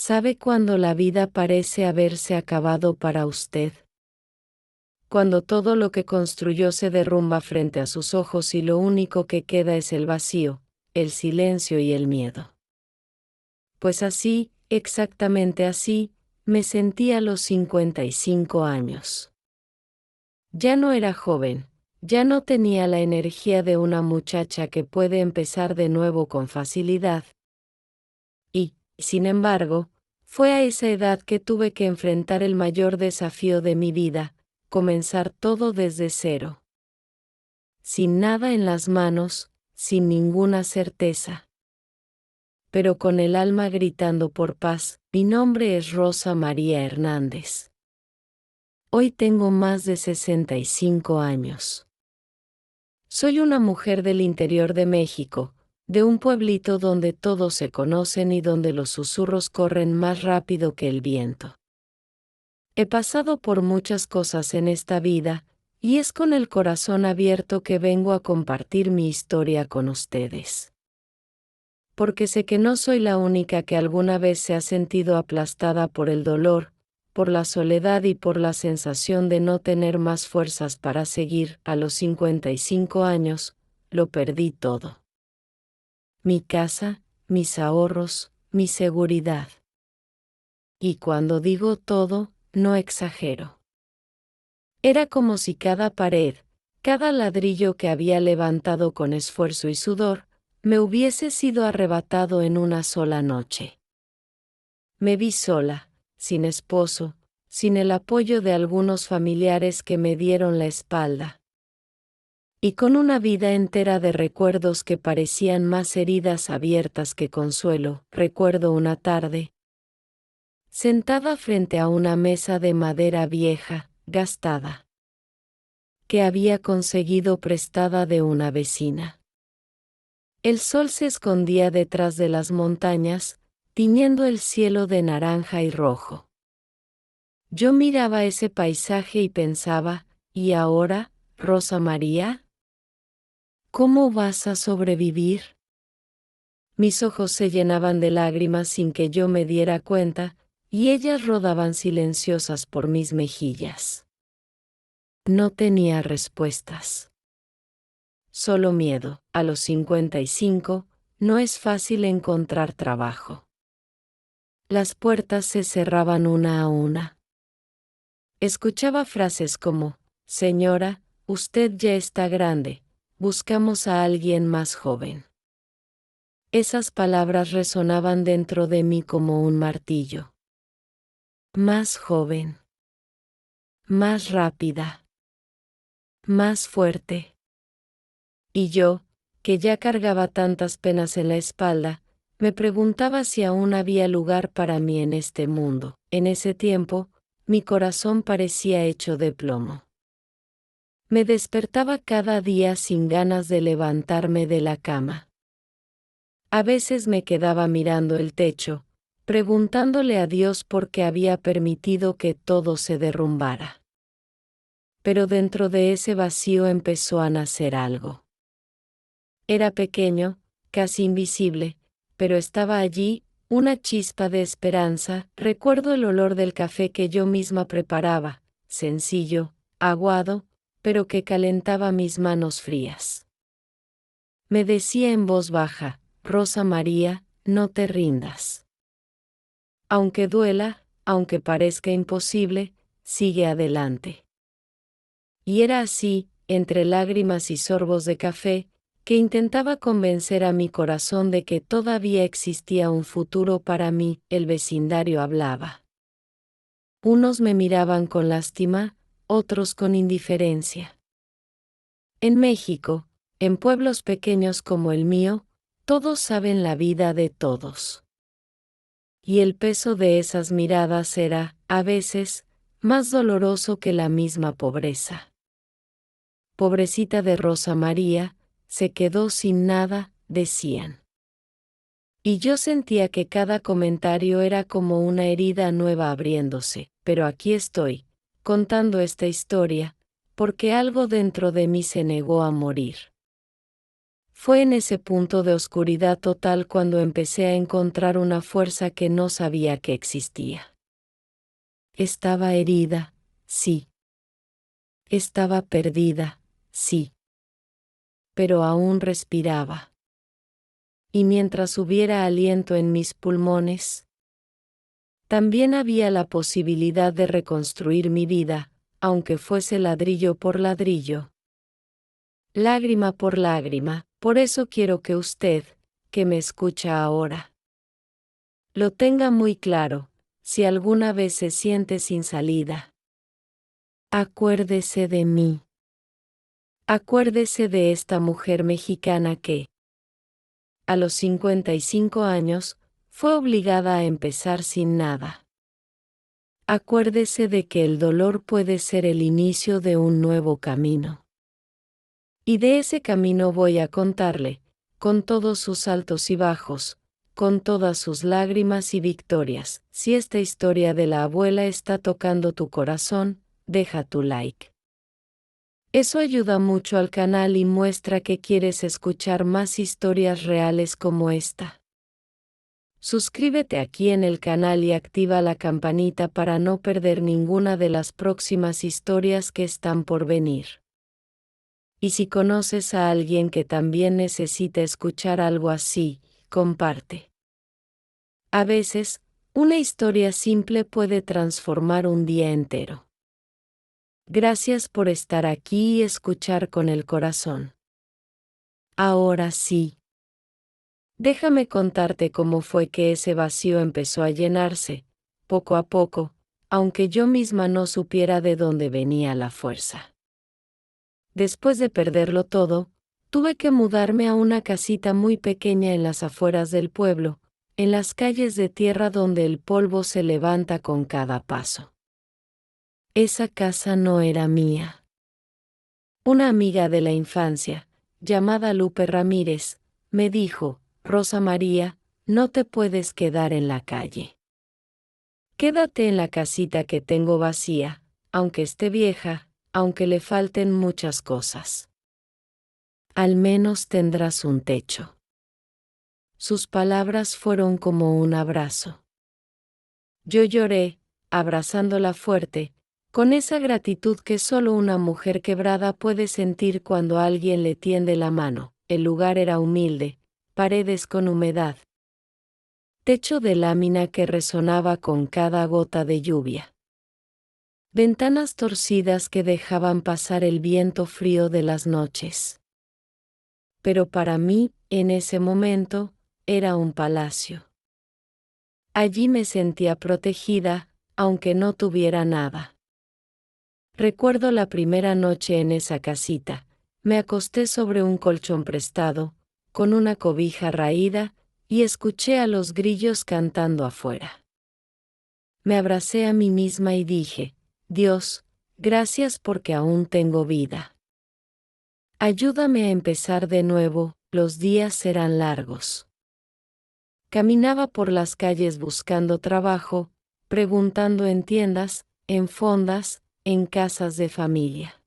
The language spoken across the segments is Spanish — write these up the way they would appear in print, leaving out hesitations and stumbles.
¿Sabe cuando la vida parece haberse acabado para usted? Cuando todo lo que construyó se derrumba frente a sus ojos y lo único que queda es el vacío, el silencio y el miedo. Pues así, exactamente así, me sentí a los 55 años. Ya no era joven, ya no tenía la energía de una muchacha que puede empezar de nuevo con facilidad. Y, sin embargo, fue a esa edad que tuve que enfrentar el mayor desafío de mi vida, comenzar todo desde cero. Sin nada en las manos, sin ninguna certeza. Pero con el alma gritando por paz. Mi nombre es Rosa María Hernández. Hoy tengo más de 65 años. Soy una mujer del interior de México, de un pueblito donde todos se conocen y donde los susurros corren más rápido que el viento. He pasado por muchas cosas en esta vida, y es con el corazón abierto que vengo a compartir mi historia con ustedes. Porque sé que no soy la única que alguna vez se ha sentido aplastada por el dolor, por la soledad y por la sensación de no tener más fuerzas para seguir. A los 55 años, lo perdí todo. Mi casa, mis ahorros, mi seguridad. Y cuando digo todo, no exagero. Era como si cada pared, cada ladrillo que había levantado con esfuerzo y sudor, me hubiese sido arrebatado en una sola noche. Me vi sola, sin esposo, sin el apoyo de algunos familiares que me dieron la espalda. Y con una vida entera de recuerdos que parecían más heridas abiertas que consuelo. Recuerdo una tarde, sentada frente a una mesa de madera vieja, gastada, que había conseguido prestada de una vecina. El sol se escondía detrás de las montañas, tiñendo el cielo de naranja y rojo. Yo miraba ese paisaje y pensaba, ¿y ahora, Rosa María? ¿Cómo vas a sobrevivir? Mis ojos se llenaban de lágrimas sin que yo me diera cuenta, y ellas rodaban silenciosas por mis mejillas. No tenía respuestas. Solo miedo. A los 55, no es fácil encontrar trabajo. Las puertas se cerraban una a una. Escuchaba frases como, señora, usted ya está grande, buscamos a alguien más joven. Esas palabras resonaban dentro de mí como un martillo. Más joven. Más rápida. Más fuerte. Y yo, que ya cargaba tantas penas en la espalda, me preguntaba si aún había lugar para mí en este mundo. En ese tiempo, mi corazón parecía hecho de plomo. Me despertaba cada día sin ganas de levantarme de la cama. A veces me quedaba mirando el techo, preguntándole a Dios por qué había permitido que todo se derrumbara. Pero dentro de ese vacío empezó a nacer algo. Era pequeño, casi invisible, pero estaba allí, una chispa de esperanza. Recuerdo el olor del café que yo misma preparaba, sencillo, aguado, pero que calentaba mis manos frías. Me decía en voz baja, Rosa María, no te rindas. Aunque duela, aunque parezca imposible, sigue adelante. Y era así, entre lágrimas y sorbos de café, que intentaba convencer a mi corazón de que todavía existía un futuro para mí. El vecindario hablaba. Unos me miraban con lástima, otros con indiferencia. En México, en pueblos pequeños como el mío, todos saben la vida de todos. Y el peso de esas miradas era, a veces, más doloroso que la misma pobreza. Pobrecita de Rosa María, se quedó sin nada, decían. Y yo sentía que cada comentario era como una herida nueva abriéndose, pero aquí estoy, contando esta historia, porque algo dentro de mí se negó a morir. Fue en ese punto de oscuridad total cuando empecé a encontrar una fuerza que no sabía que existía. Estaba herida, sí. Estaba perdida, sí. Pero aún respiraba. Y mientras hubiera aliento en mis pulmones, también había la posibilidad de reconstruir mi vida, aunque fuese ladrillo por ladrillo. Lágrima por lágrima, por eso quiero que usted, que me escucha ahora, lo tenga muy claro, si alguna vez se siente sin salida. Acuérdese de mí. Acuérdese de esta mujer mexicana que, a los 55 años, fue obligada a empezar sin nada. Acuérdese de que el dolor puede ser el inicio de un nuevo camino. Y de ese camino voy a contarle, con todos sus altos y bajos, con todas sus lágrimas y victorias. Si esta historia de la abuela está tocando tu corazón, deja tu like. Eso ayuda mucho al canal y muestra que quieres escuchar más historias reales como esta. Suscríbete aquí en el canal y activa la campanita para no perder ninguna de las próximas historias que están por venir. Y si conoces a alguien que también necesita escuchar algo así, comparte. A veces, una historia simple puede transformar un día entero. Gracias por estar aquí y escuchar con el corazón. Ahora sí. Déjame contarte cómo fue que ese vacío empezó a llenarse, poco a poco, aunque yo misma no supiera de dónde venía la fuerza. Después de perderlo todo, tuve que mudarme a una casita muy pequeña en las afueras del pueblo, en las calles de tierra donde el polvo se levanta con cada paso. Esa casa no era mía. Una amiga de la infancia, llamada Lupe Ramírez, me dijo: Rosa María, no te puedes quedar en la calle. Quédate en la casita que tengo vacía, aunque esté vieja, aunque le falten muchas cosas. Al menos tendrás un techo. Sus palabras fueron como un abrazo. Yo lloré, abrazándola fuerte, con esa gratitud que solo una mujer quebrada puede sentir cuando alguien le tiende la mano. El lugar era humilde, paredes con humedad, techo de lámina que resonaba con cada gota de lluvia, ventanas torcidas que dejaban pasar el viento frío de las noches. Pero para mí, en ese momento, era un palacio. Allí me sentía protegida, aunque no tuviera nada. Recuerdo la primera noche en esa casita. Me acosté sobre un colchón prestado, con una cobija raída, y escuché a los grillos cantando afuera. Me abracé a mí misma y dije: Dios, gracias porque aún tengo vida. Ayúdame a empezar de nuevo, los días serán largos. Caminaba por las calles buscando trabajo, preguntando en tiendas, en fondas, en casas de familia.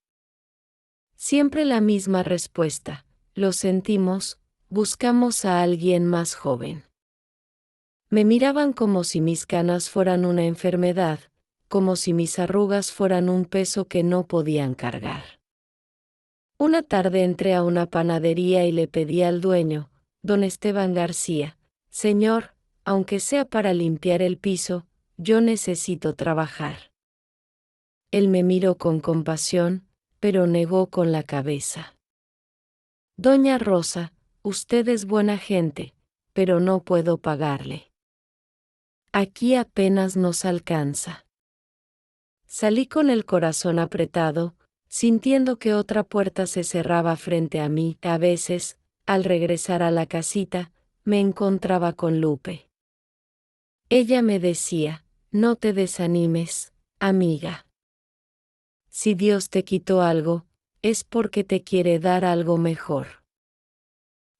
Siempre la misma respuesta: lo sentimos, buscamos a alguien más joven. Me miraban como si mis canas fueran una enfermedad, como si mis arrugas fueran un peso que no podían cargar. Una tarde entré a una panadería y le pedí al dueño, don Esteban García: Señor, aunque sea para limpiar el piso, yo necesito trabajar. Él me miró con compasión, pero negó con la cabeza. Doña Rosa, usted es buena gente, pero no puedo pagarle. Aquí apenas nos alcanza. Salí con el corazón apretado, sintiendo que otra puerta se cerraba frente a mí. A veces, al regresar a la casita, me encontraba con Lupe. Ella me decía: no te desanimes, amiga. Si Dios te quitó algo, es porque te quiere dar algo mejor.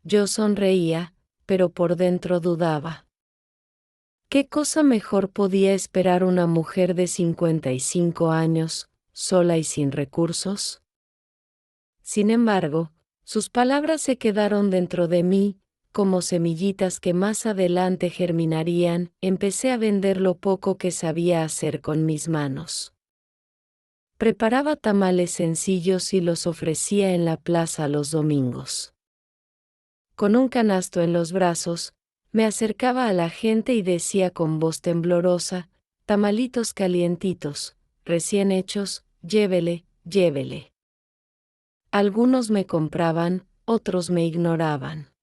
Yo sonreía, pero por dentro dudaba. ¿Qué cosa mejor podía esperar una mujer de 55 años, sola y sin recursos? Sin embargo, Sus palabras se quedaron dentro de mí, como semillitas que más adelante germinarían. Empecé a vender lo poco que sabía hacer con mis manos. Preparaba tamales sencillos y los ofrecía en la plaza los domingos. Con un canasto en los brazos, me acercaba a la gente y decía con voz temblorosa: tamalitos calientitos, recién hechos, llévele, llévele. Algunos me compraban, otros me ignoraban.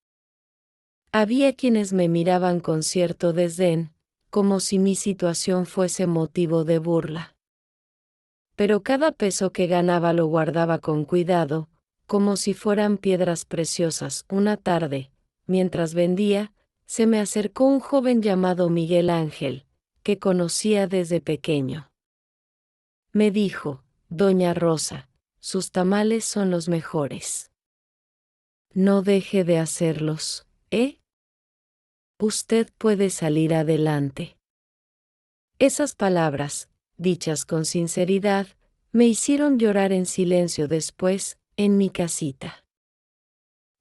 Había quienes me miraban con cierto desdén, como si mi situación fuese motivo de burla. Pero cada peso que ganaba lo guardaba con cuidado, como si fueran piedras preciosas. Una tarde, mientras vendía, se me acercó un joven llamado Miguel Ángel, que conocía desde pequeño. Me dijo: Doña Rosa, sus tamales son los mejores. No deje de hacerlos, ¿eh? Usted puede salir adelante. Esas palabras, dichas con sinceridad, me hicieron llorar en silencio después, en mi casita.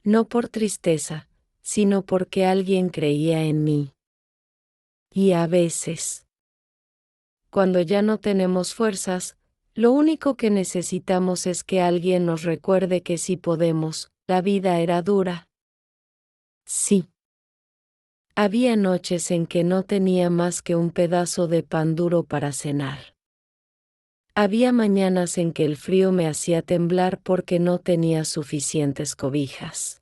No por tristeza, sino porque alguien creía en mí. Y a veces, cuando ya no tenemos fuerzas, lo único que necesitamos es que alguien nos recuerde que sí podemos. La vida era dura. Sí. Había noches en que no tenía más que un pedazo de pan duro para cenar. Había mañanas en que el frío me hacía temblar porque no tenía suficientes cobijas.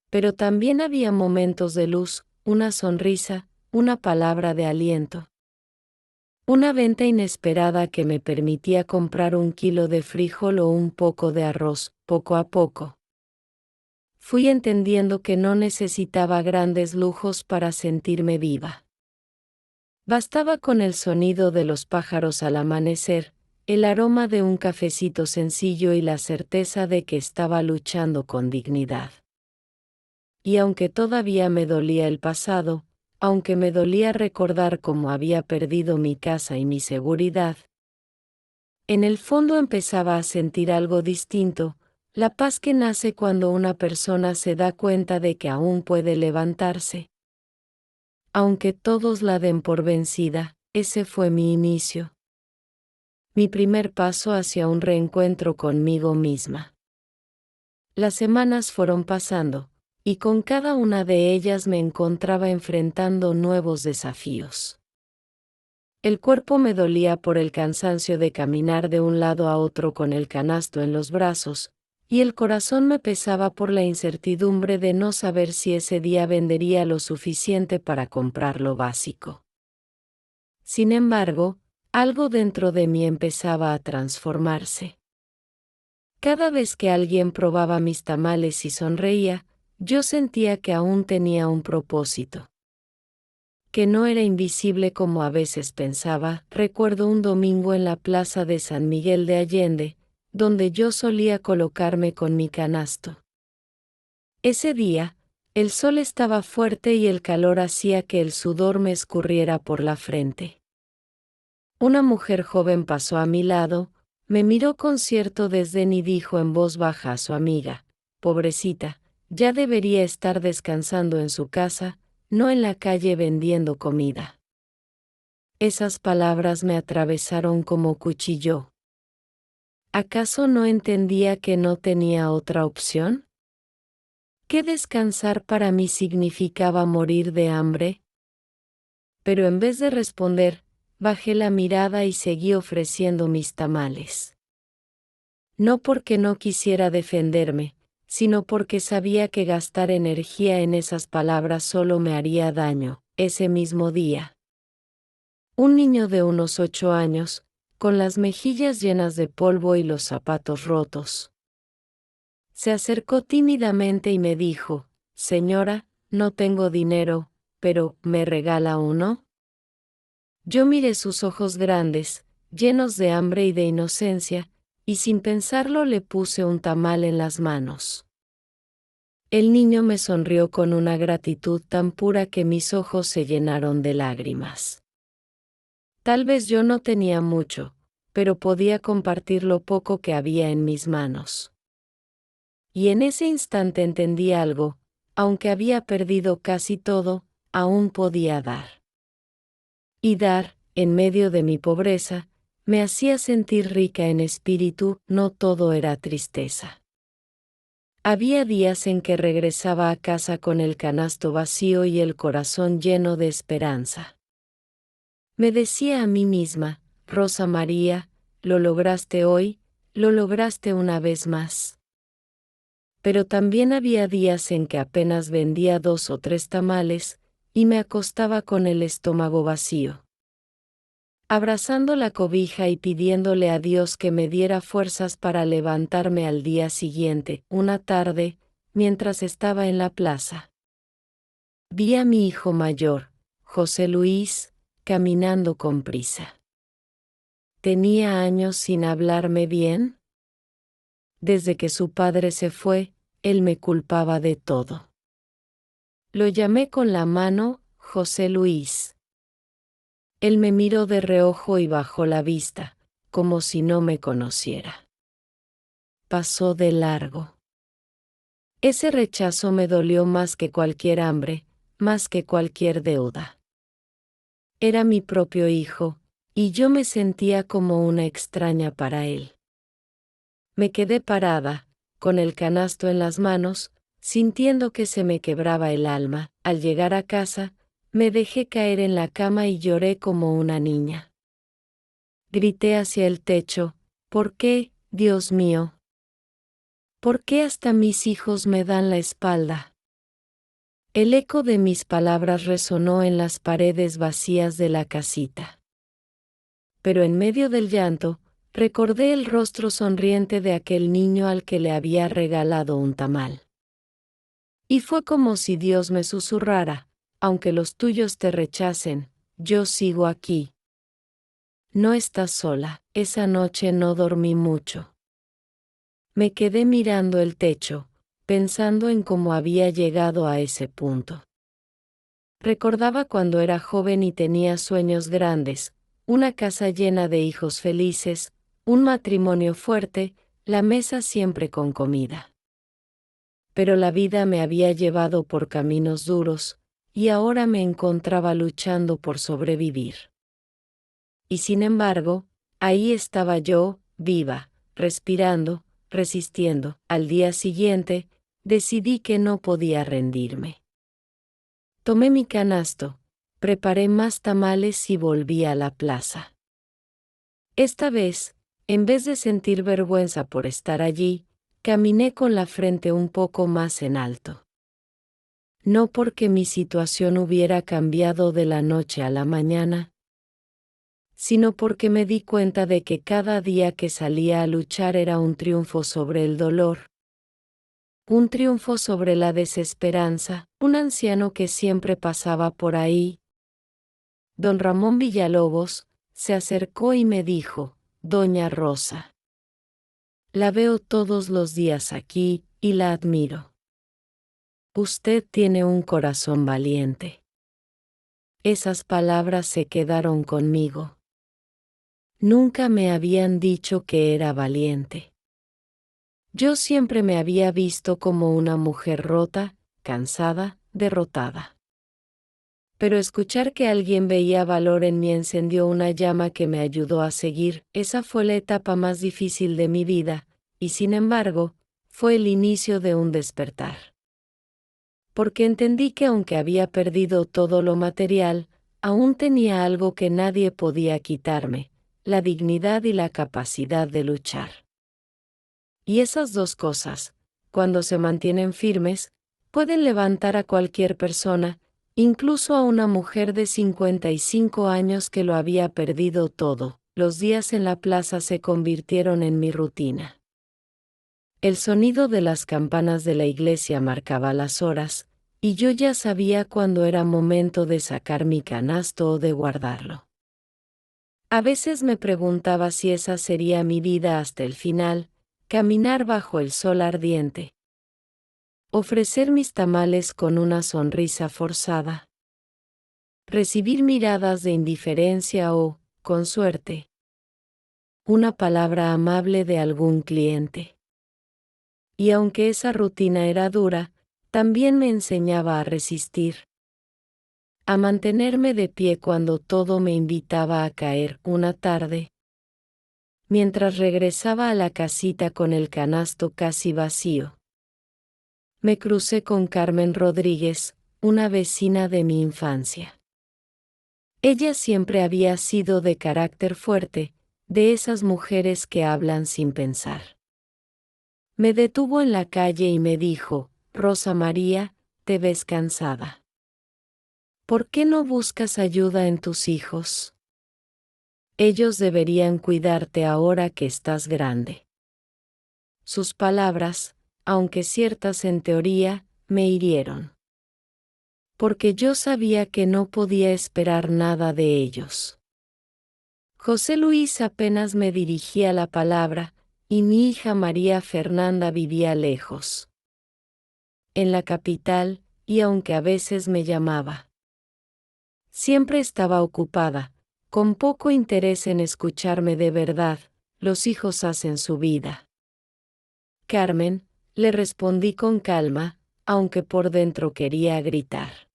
Pero también había momentos de luz, una sonrisa, una palabra de aliento. Una venta inesperada que me permitía comprar 1 kilo de frijol o un poco de arroz. Poco a poco fui entendiendo que no necesitaba grandes lujos para sentirme viva. Bastaba con el sonido de los pájaros al amanecer, el aroma de un cafecito sencillo y la certeza de que estaba luchando con dignidad. Y aunque todavía me dolía el pasado, aunque me dolía recordar cómo había perdido mi casa y mi seguridad, en el fondo empezaba a sentir algo distinto, la paz que nace cuando una persona se da cuenta de que aún puede levantarse. Aunque todos la den por vencida, ese fue mi inicio. Mi primer paso hacia un reencuentro conmigo misma. Las semanas fueron pasando, y con cada una de ellas me encontraba enfrentando nuevos desafíos. El cuerpo me dolía por el cansancio de caminar de un lado a otro con el canasto en los brazos, y el corazón me pesaba por la incertidumbre de no saber si ese día vendería lo suficiente para comprar lo básico. Sin embargo, algo dentro de mí empezaba a transformarse. Cada vez que alguien probaba mis tamales y sonreía, yo sentía que aún tenía un propósito. Que no era invisible como a veces pensaba. Recuerdo un domingo en la plaza de San Miguel de Allende, donde yo solía colocarme con mi canasto. Ese día, el sol estaba fuerte y el calor hacía que el sudor me escurriera por la frente. Una mujer joven pasó a mi lado, me miró con cierto desdén y dijo en voz baja a su amiga: pobrecita, ya debería estar descansando en su casa, no en la calle vendiendo comida. Esas palabras me atravesaron como cuchillo. ¿Acaso no entendía que no tenía otra opción? ¿Que descansar para mí significaba morir de hambre? Pero en vez de responder, bajé la mirada y seguí ofreciendo mis tamales. No porque no quisiera defenderme, sino porque sabía que gastar energía en esas palabras solo me haría daño. Ese mismo día, un niño de unos 8 años, con las mejillas llenas de polvo y los zapatos rotos, se acercó tímidamente y me dijo: señora, no tengo dinero, pero ¿me regala uno? Yo miré sus ojos grandes, llenos de hambre y de inocencia, y sin pensarlo le puse un tamal en las manos. El niño me sonrió con una gratitud tan pura que mis ojos se llenaron de lágrimas. Tal vez yo no tenía mucho, pero podía compartir lo poco que había en mis manos. Y en ese instante entendí algo: aunque había perdido casi todo, aún podía dar. Y dar, en medio de mi pobreza, me hacía sentir rica en espíritu, no todo era tristeza. Había días en que regresaba a casa con el canasto vacío y el corazón lleno de esperanza. Me decía a mí misma: Rosa María, lo lograste hoy, lo lograste una vez más. Pero también había días en que apenas vendía 2 o 3 tamales, y me acostaba con el estómago vacío, abrazando la cobija y pidiéndole a Dios que me diera fuerzas para levantarme al día siguiente. Una tarde, mientras estaba en la plaza, vi a mi hijo mayor, José Luis, caminando con prisa. ¿Tenía años sin hablarme bien? Desde que su padre se fue, él me culpaba de todo. Lo llamé con la mano: José Luis. Él me miró de reojo y bajó la vista, como si no me conociera. Pasó de largo. Ese rechazo me dolió más que cualquier hambre, más que cualquier deuda. Era mi propio hijo, y yo me sentía como una extraña para él. Me quedé parada, con el canasto en las manos, sintiendo que se me quebraba el alma. Al llegar a casa, me dejé caer en la cama y lloré como una niña. Grité hacia el techo: ¿por qué, Dios mío? ¿Por qué hasta mis hijos me dan la espalda? El eco de mis palabras resonó en las paredes vacías de la casita. Pero en medio del llanto, recordé el rostro sonriente de aquel niño al que le había regalado un tamal. Y fue como si Dios me susurrara: aunque los tuyos te rechacen, yo sigo aquí. No estás sola. Esa noche no dormí mucho. Me quedé mirando el techo, pensando en cómo había llegado a ese punto. Recordaba cuando era joven y tenía sueños grandes: una casa llena de hijos felices, un matrimonio fuerte, la mesa siempre con comida. Pero la vida me había llevado por caminos duros, y ahora me encontraba luchando por sobrevivir. Y sin embargo, ahí estaba yo, viva, respirando, resistiendo. Al día siguiente, decidí que no podía rendirme. Tomé mi canasto, preparé más tamales y volví a la plaza. Esta vez, en vez de sentir vergüenza por estar allí, caminé con la frente un poco más en alto. No porque mi situación hubiera cambiado de la noche a la mañana, sino porque me di cuenta de que cada día que salía a luchar era un triunfo sobre el dolor, un triunfo sobre la desesperanza. Un anciano que siempre pasaba por ahí, don Ramón Villalobos, se acercó y me dijo: Doña Rosa, la veo todos los días aquí, y la admiro. Usted tiene un corazón valiente. Esas palabras se quedaron conmigo. Nunca me habían dicho que era valiente. Yo siempre me había visto como una mujer rota, cansada, derrotada. Pero escuchar que alguien veía valor en mí encendió una llama que me ayudó a seguir. Esa fue la etapa más difícil de mi vida, y sin embargo, fue el inicio de un despertar. Porque entendí que aunque había perdido todo lo material, aún tenía algo que nadie podía quitarme: la dignidad y la capacidad de luchar. Y esas dos cosas, cuando se mantienen firmes, pueden levantar a cualquier persona, incluso a una mujer de 55 años que lo había perdido todo. Los días en la plaza se convirtieron en mi rutina. El sonido de las campanas de la iglesia marcaba las horas, y yo ya sabía cuándo era momento de sacar mi canasto o de guardarlo. A veces me preguntaba si esa sería mi vida hasta el final: caminar bajo el sol ardiente, ofrecer mis tamales con una sonrisa forzada, recibir miradas de indiferencia o, con suerte, una palabra amable de algún cliente. y aunque esa rutina era dura, también me enseñaba a resistir, a mantenerme de pie cuando todo me invitaba a caer. Una tarde, mientras regresaba a la casita con el canasto casi vacío, me crucé con Carmen Rodríguez, una vecina de mi infancia. Ella siempre había sido de carácter fuerte, de esas mujeres que hablan sin pensar. Me detuvo en la calle y me dijo: Rosa María, te ves cansada. ¿Por qué no buscas ayuda en tus hijos? Ellos deberían cuidarte ahora que estás grande. Sus palabras, aunque ciertas en teoría, me hirieron. Porque yo sabía que no podía esperar nada de ellos. José Luis apenas me dirigía la palabra, y mi hija María Fernanda vivía lejos, en la capital, y aunque a veces me llamaba, siempre estaba ocupada, con poco interés en escucharme de verdad. Los hijos hacen su vida. Carmen, le respondí con calma, aunque por dentro quería gritar.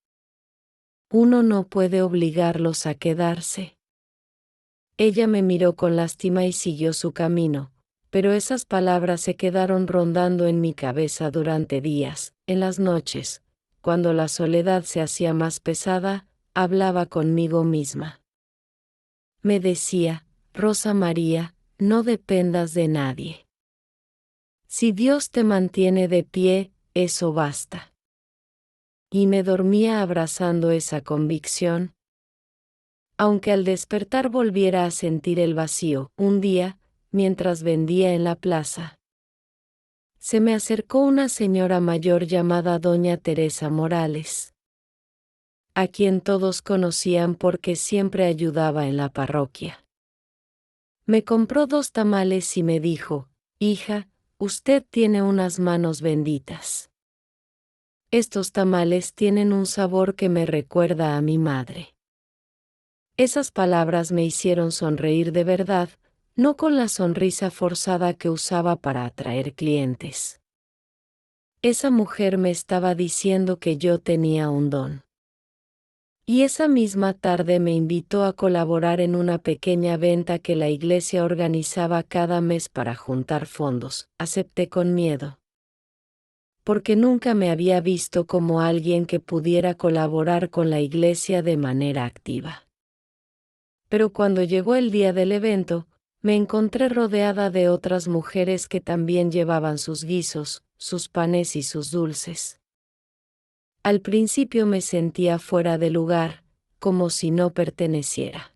Uno no puede obligarlos a quedarse. Ella me miró con lástima y siguió su camino, pero esas palabras se quedaron rondando en mi cabeza durante días. En las noches, cuando la soledad se hacía más pesada, hablaba conmigo misma. Me decía: Rosa María, no dependas de nadie. Si Dios te mantiene de pie, eso basta. Y me dormía abrazando esa convicción, aunque al despertar volviera a sentir el vacío. Un día, mientras vendía en la plaza, se me acercó una señora mayor llamada doña Teresa Morales, a quien todos conocían porque siempre ayudaba en la parroquia. Me compró 2 tamales y me dijo: hija, usted tiene unas manos benditas. Estos tamales tienen un sabor que me recuerda a mi madre. Esas palabras me hicieron sonreír de verdad, no con la sonrisa forzada que usaba para atraer clientes. Esa mujer me estaba diciendo que yo tenía un don. Y esa misma tarde me invitó a colaborar en una pequeña venta que la iglesia organizaba cada mes para juntar fondos. Acepté con miedo, porque nunca me había visto como alguien que pudiera colaborar con la iglesia de manera activa. Pero cuando llegó el día del evento, me encontré rodeada de otras mujeres que también llevaban sus guisos, sus panes y sus dulces. Al principio me sentía fuera de lugar, como si no perteneciera.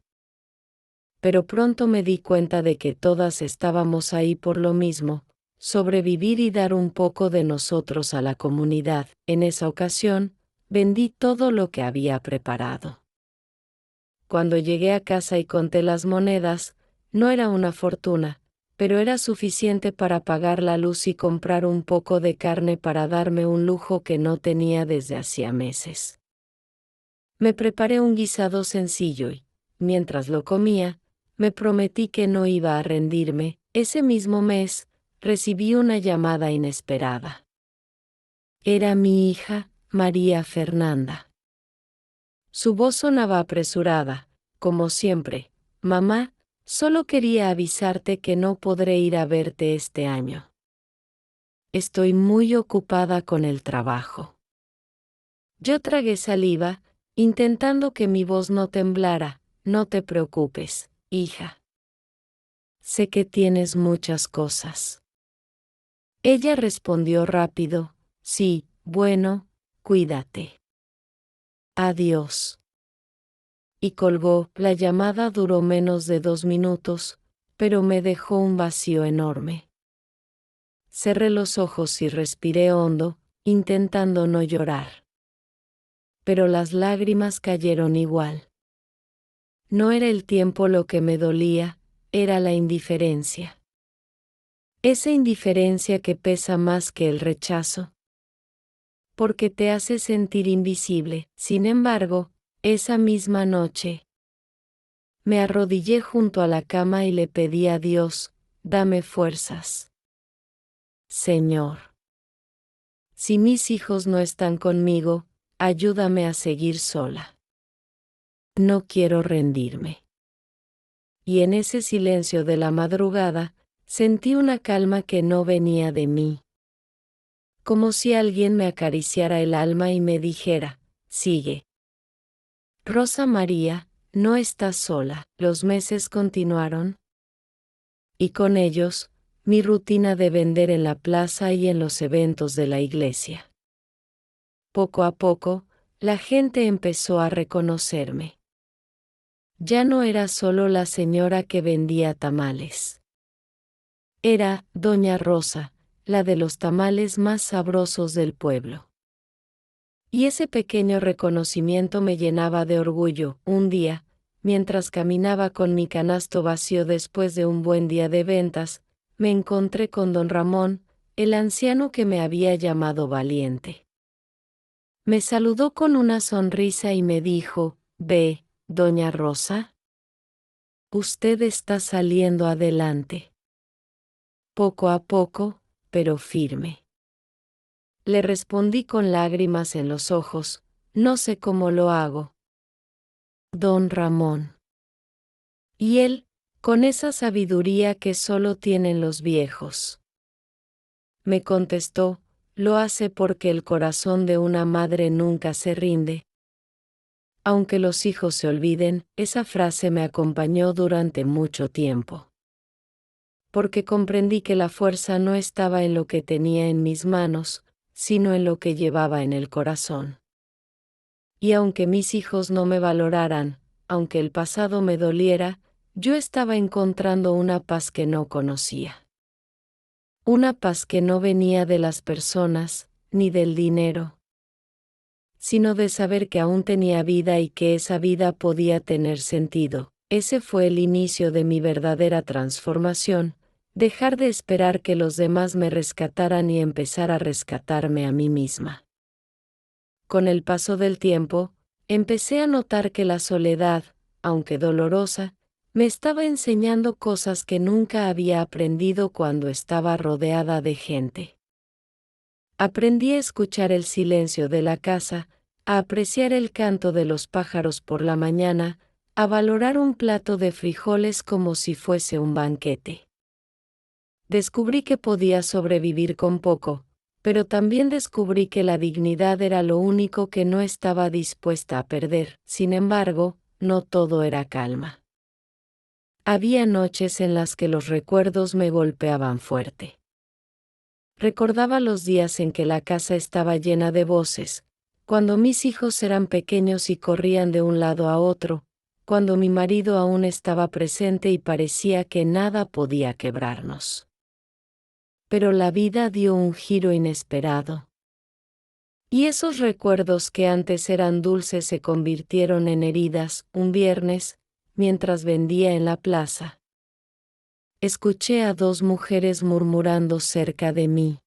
Pero pronto me di cuenta de que todas estábamos ahí por lo mismo: sobrevivir y dar un poco de nosotros a la comunidad. En esa ocasión, vendí todo lo que había preparado. Cuando llegué a casa y conté las monedas, no era una fortuna, pero era suficiente para pagar la luz y comprar un poco de carne para darme un lujo que no tenía desde hacía meses. Me preparé un guisado sencillo y, mientras lo comía, me prometí que no iba a rendirme. Ese mismo mes, recibí una llamada inesperada. Era mi hija, María Fernanda. Su voz sonaba apresurada, como siempre: mamá, solo quería avisarte que no podré ir a verte este año. Estoy muy ocupada con el trabajo. Yo tragué saliva, intentando que mi voz no temblara. No te preocupes, hija. Sé que tienes muchas cosas. Ella respondió rápido: sí, bueno, cuídate. Adiós. Y colgó. La llamada duró menos de 2 minutos, pero me dejó un vacío enorme. Cerré los ojos y respiré hondo, intentando no llorar. Pero las lágrimas cayeron igual. No era el tiempo lo que me dolía, era la indiferencia. Esa indiferencia que pesa más que el rechazo, porque te hace sentir invisible. Sin embargo, esa misma noche, me arrodillé junto a la cama y le pedí a Dios: dame fuerzas, Señor. Si mis hijos no están conmigo, ayúdame a seguir sola. No quiero rendirme. Y en ese silencio de la madrugada, sentí una calma que no venía de mí. Como si alguien me acariciara el alma y me dijera, sigue. Rosa María, no estás sola. Los meses continuaron. Y con ellos, mi rutina de vender en la plaza y en los eventos de la iglesia. Poco a poco, la gente empezó a reconocerme. Ya no era solo la señora que vendía tamales. Era Doña Rosa, la de los tamales más sabrosos del pueblo. Y ese pequeño reconocimiento me llenaba de orgullo. Un día, mientras caminaba con mi canasto vacío después de un buen día de ventas, me encontré con don Ramón, el anciano que me había llamado valiente. Me saludó con una sonrisa y me dijo, «Ve, doña Rosa. Usted está saliendo adelante. Poco a poco, pero firme». Le respondí con lágrimas en los ojos, «No sé cómo lo hago, don Ramón». Y él, con esa sabiduría que solo tienen los viejos, me contestó, «Lo hace porque el corazón de una madre nunca se rinde». Aunque los hijos se olviden, esa frase me acompañó durante mucho tiempo. Porque comprendí que la fuerza no estaba en lo que tenía en mis manos, sino en lo que llevaba en el corazón. Y aunque mis hijos no me valoraran, aunque el pasado me doliera, yo estaba encontrando una paz que no conocía. Una paz que no venía de las personas, ni del dinero, sino de saber que aún tenía vida y que esa vida podía tener sentido. Ese fue el inicio de mi verdadera transformación, dejar de esperar que los demás me rescataran y empezar a rescatarme a mí misma. Con el paso del tiempo, empecé a notar que la soledad, aunque dolorosa, me estaba enseñando cosas que nunca había aprendido cuando estaba rodeada de gente. Aprendí a escuchar el silencio de la casa, a apreciar el canto de los pájaros por la mañana, a valorar un plato de frijoles como si fuese un banquete. Descubrí que podía sobrevivir con poco, pero también descubrí que la dignidad era lo único que no estaba dispuesta a perder. Sin embargo, no todo era calma. Había noches en las que los recuerdos me golpeaban fuerte. Recordaba los días en que la casa estaba llena de voces, cuando mis hijos eran pequeños y corrían de un lado a otro, cuando mi marido aún estaba presente y parecía que nada podía quebrarnos. Pero la vida dio un giro inesperado. Y esos recuerdos que antes eran dulces se convirtieron en heridas. Un viernes, mientras vendía en la plaza, escuché a dos mujeres murmurando cerca de mí.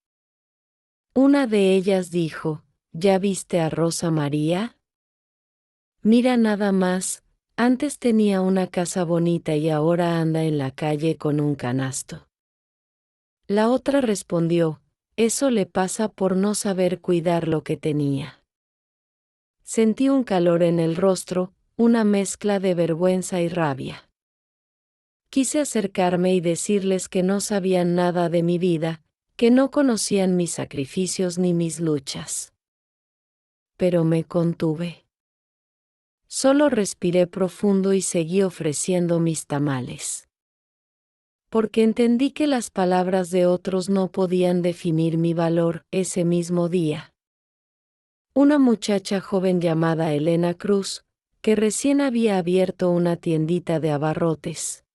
Una de ellas dijo, ¿ya viste a Rosa María? Mira nada más, antes tenía una casa bonita y ahora anda en la calle con un canasto. La otra respondió, eso le pasa por no saber cuidar lo que tenía. Sentí un calor en el rostro, una mezcla de vergüenza y rabia. Quise acercarme y decirles que no sabían nada de mi vida, que no conocían mis sacrificios ni mis luchas. Pero me contuve. Solo respiré profundo y seguí ofreciendo mis tamales. Porque entendí que las palabras de otros no podían definir mi valor. Ese mismo día, una muchacha joven llamada Elena Cruz, que recién había abierto una tiendita de abarrotes,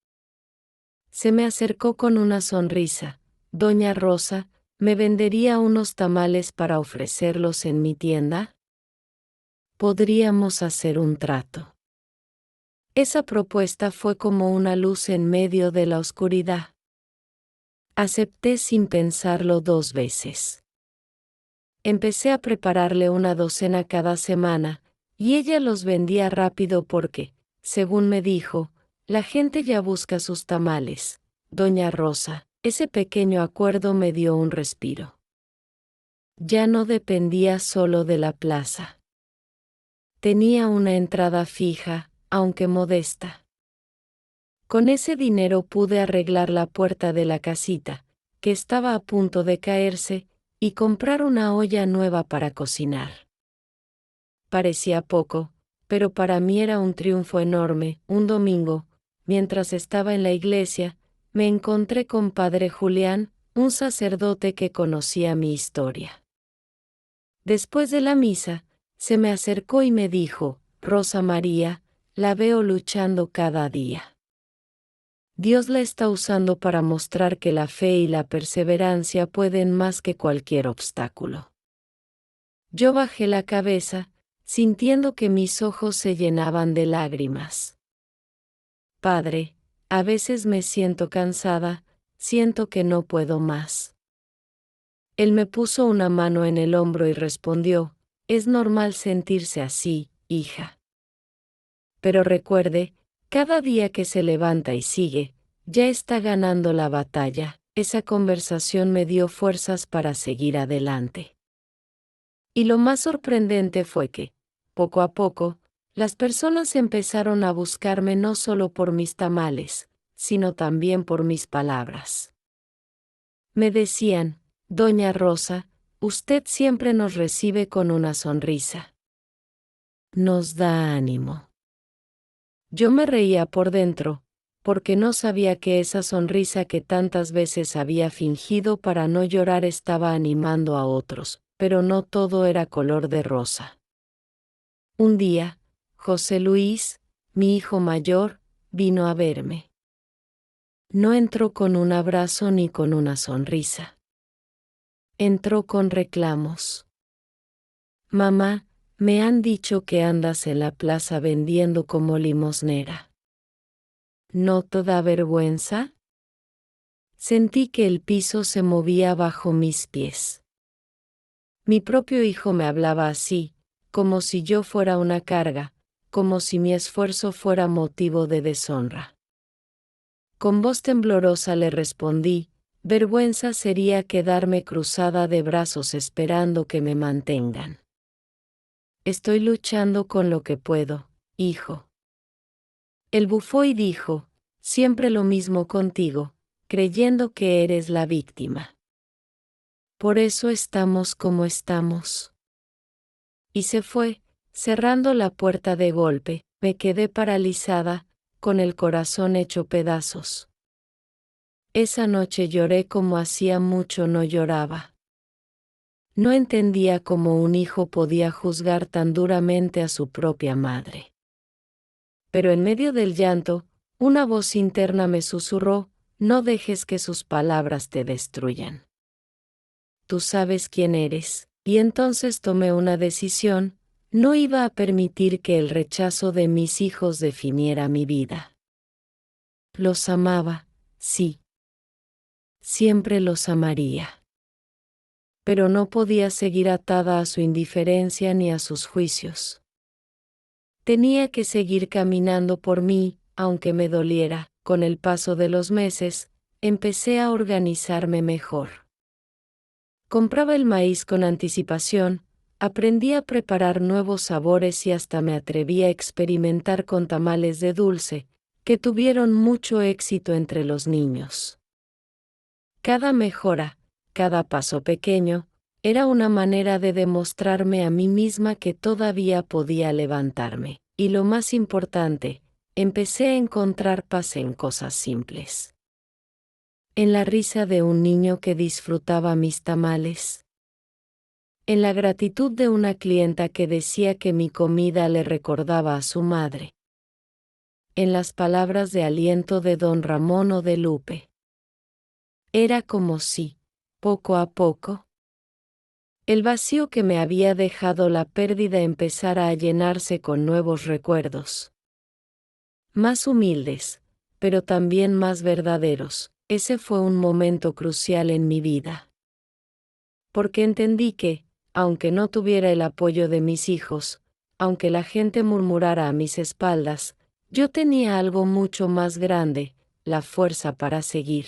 se me acercó con una sonrisa. Doña Rosa, ¿me vendería unos tamales para ofrecerlos en mi tienda? Podríamos hacer un trato. Esa propuesta fue como una luz en medio de la oscuridad. Acepté sin pensarlo dos veces. Empecé a prepararle una docena cada semana, y ella los vendía rápido porque, según me dijo, la gente ya busca sus tamales. Doña Rosa, ese pequeño acuerdo me dio un respiro. Ya no dependía solo de la plaza. Tenía una entrada fija, aunque modesta. Con ese dinero pude arreglar la puerta de la casita, que estaba a punto de caerse, y comprar una olla nueva para cocinar. Parecía poco, pero para mí era un triunfo enorme. Un domingo, mientras estaba en la iglesia, me encontré con Padre Julián, un sacerdote que conocía mi historia. Después de la misa, se me acercó y me dijo: Rosa María, la veo luchando cada día. Dios la está usando para mostrar que la fe y la perseverancia pueden más que cualquier obstáculo. Yo bajé la cabeza, sintiendo que mis ojos se llenaban de lágrimas. Padre, a veces me siento cansada, siento que no puedo más. Él me puso una mano en el hombro y respondió: es normal sentirse así, hija. Pero recuerde, cada día que se levanta y sigue, ya está ganando la batalla. Esa conversación me dio fuerzas para seguir adelante. Y lo más sorprendente fue que, poco a poco, las personas empezaron a buscarme no solo por mis tamales, sino también por mis palabras. Me decían: Doña Rosa, usted siempre nos recibe con una sonrisa. Nos da ánimo. Yo me reía por dentro, porque no sabía que esa sonrisa que tantas veces había fingido para no llorar estaba animando a otros, pero no todo era color de rosa. Un día, José Luis, mi hijo mayor, vino a verme. No entró con un abrazo ni con una sonrisa. Entró con reclamos. Mamá, me han dicho que andas en la plaza vendiendo como limosnera. ¿No te da vergüenza? Sentí que el piso se movía bajo mis pies. Mi propio hijo me hablaba así, como si yo fuera una carga, como si mi esfuerzo fuera motivo de deshonra. Con voz temblorosa le respondí: vergüenza sería quedarme cruzada de brazos esperando que me mantengan. Estoy luchando con lo que puedo, hijo. Él bufó y dijo: siempre lo mismo contigo, creyendo que eres la víctima. Por eso estamos como estamos. Y se fue, cerrando la puerta de golpe. Me quedé paralizada, con el corazón hecho pedazos. Esa noche lloré como hacía mucho no lloraba. No entendía cómo un hijo podía juzgar tan duramente a su propia madre. Pero en medio del llanto, una voz interna me susurró: no dejes que sus palabras te destruyan. Tú sabes quién eres. Y entonces tomé una decisión: no iba a permitir que el rechazo de mis hijos definiera mi vida. Los amaba, sí. Siempre los amaría. Pero no podía seguir atada a su indiferencia ni a sus juicios. Tenía que seguir caminando por mí, aunque me doliera. Con el paso de los meses, empecé a organizarme mejor. Compraba el maíz con anticipación, aprendí a preparar nuevos sabores y hasta me atreví a experimentar con tamales de dulce, que tuvieron mucho éxito entre los niños. Cada mejora, cada paso pequeño, era una manera de demostrarme a mí misma que todavía podía levantarme. Y lo más importante, empecé a encontrar paz en cosas simples. En la risa de un niño que disfrutaba mis tamales. En la gratitud de una clienta que decía que mi comida le recordaba a su madre. En las palabras de aliento de don Ramón o de Lupe. Era como si, poco a poco, el vacío que me había dejado la pérdida empezara a llenarse con nuevos recuerdos. Más humildes, pero también más verdaderos. Ese fue un momento crucial en mi vida. Porque entendí que, aunque no tuviera el apoyo de mis hijos, aunque la gente murmurara a mis espaldas, yo tenía algo mucho más grande: la fuerza para seguir.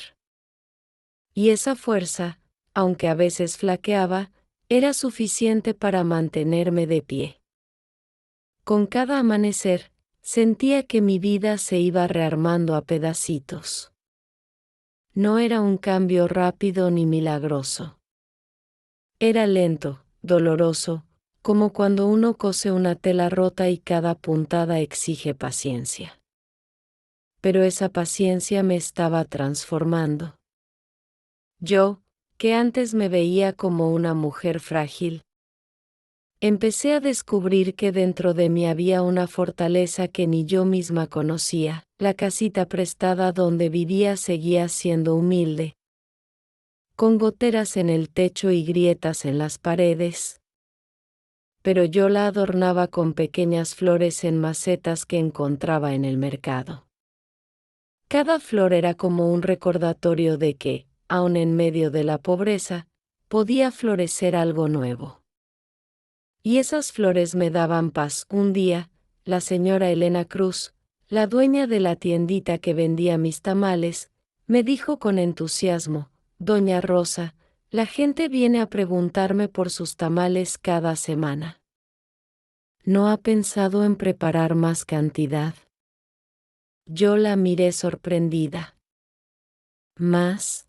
Y esa fuerza, aunque a veces flaqueaba, Era suficiente para mantenerme de pie. Con cada amanecer, sentía que mi vida se iba rearmando a pedacitos. No era un cambio rápido ni milagroso. Era lento, doloroso, como cuando uno cose una tela rota y cada puntada exige paciencia. Pero esa paciencia me estaba transformando. Yo, que antes me veía como una mujer frágil, empecé a descubrir que dentro de mí había una fortaleza que ni yo misma conocía. La casita prestada donde vivía seguía siendo humilde, con goteras en el techo y grietas en las paredes. Pero yo la adornaba con pequeñas flores en macetas que encontraba en el mercado. Cada flor era como un recordatorio de que, aun en medio de la pobreza, podía florecer algo nuevo. Y esas flores me daban paz. Un día, la señora Elena Cruz, la dueña de la tiendita que vendía mis tamales, me dijo con entusiasmo: «Doña Rosa, la gente viene a preguntarme por sus tamales cada semana. ¿No ha pensado en preparar más cantidad?». Yo la miré sorprendida. ¿Más?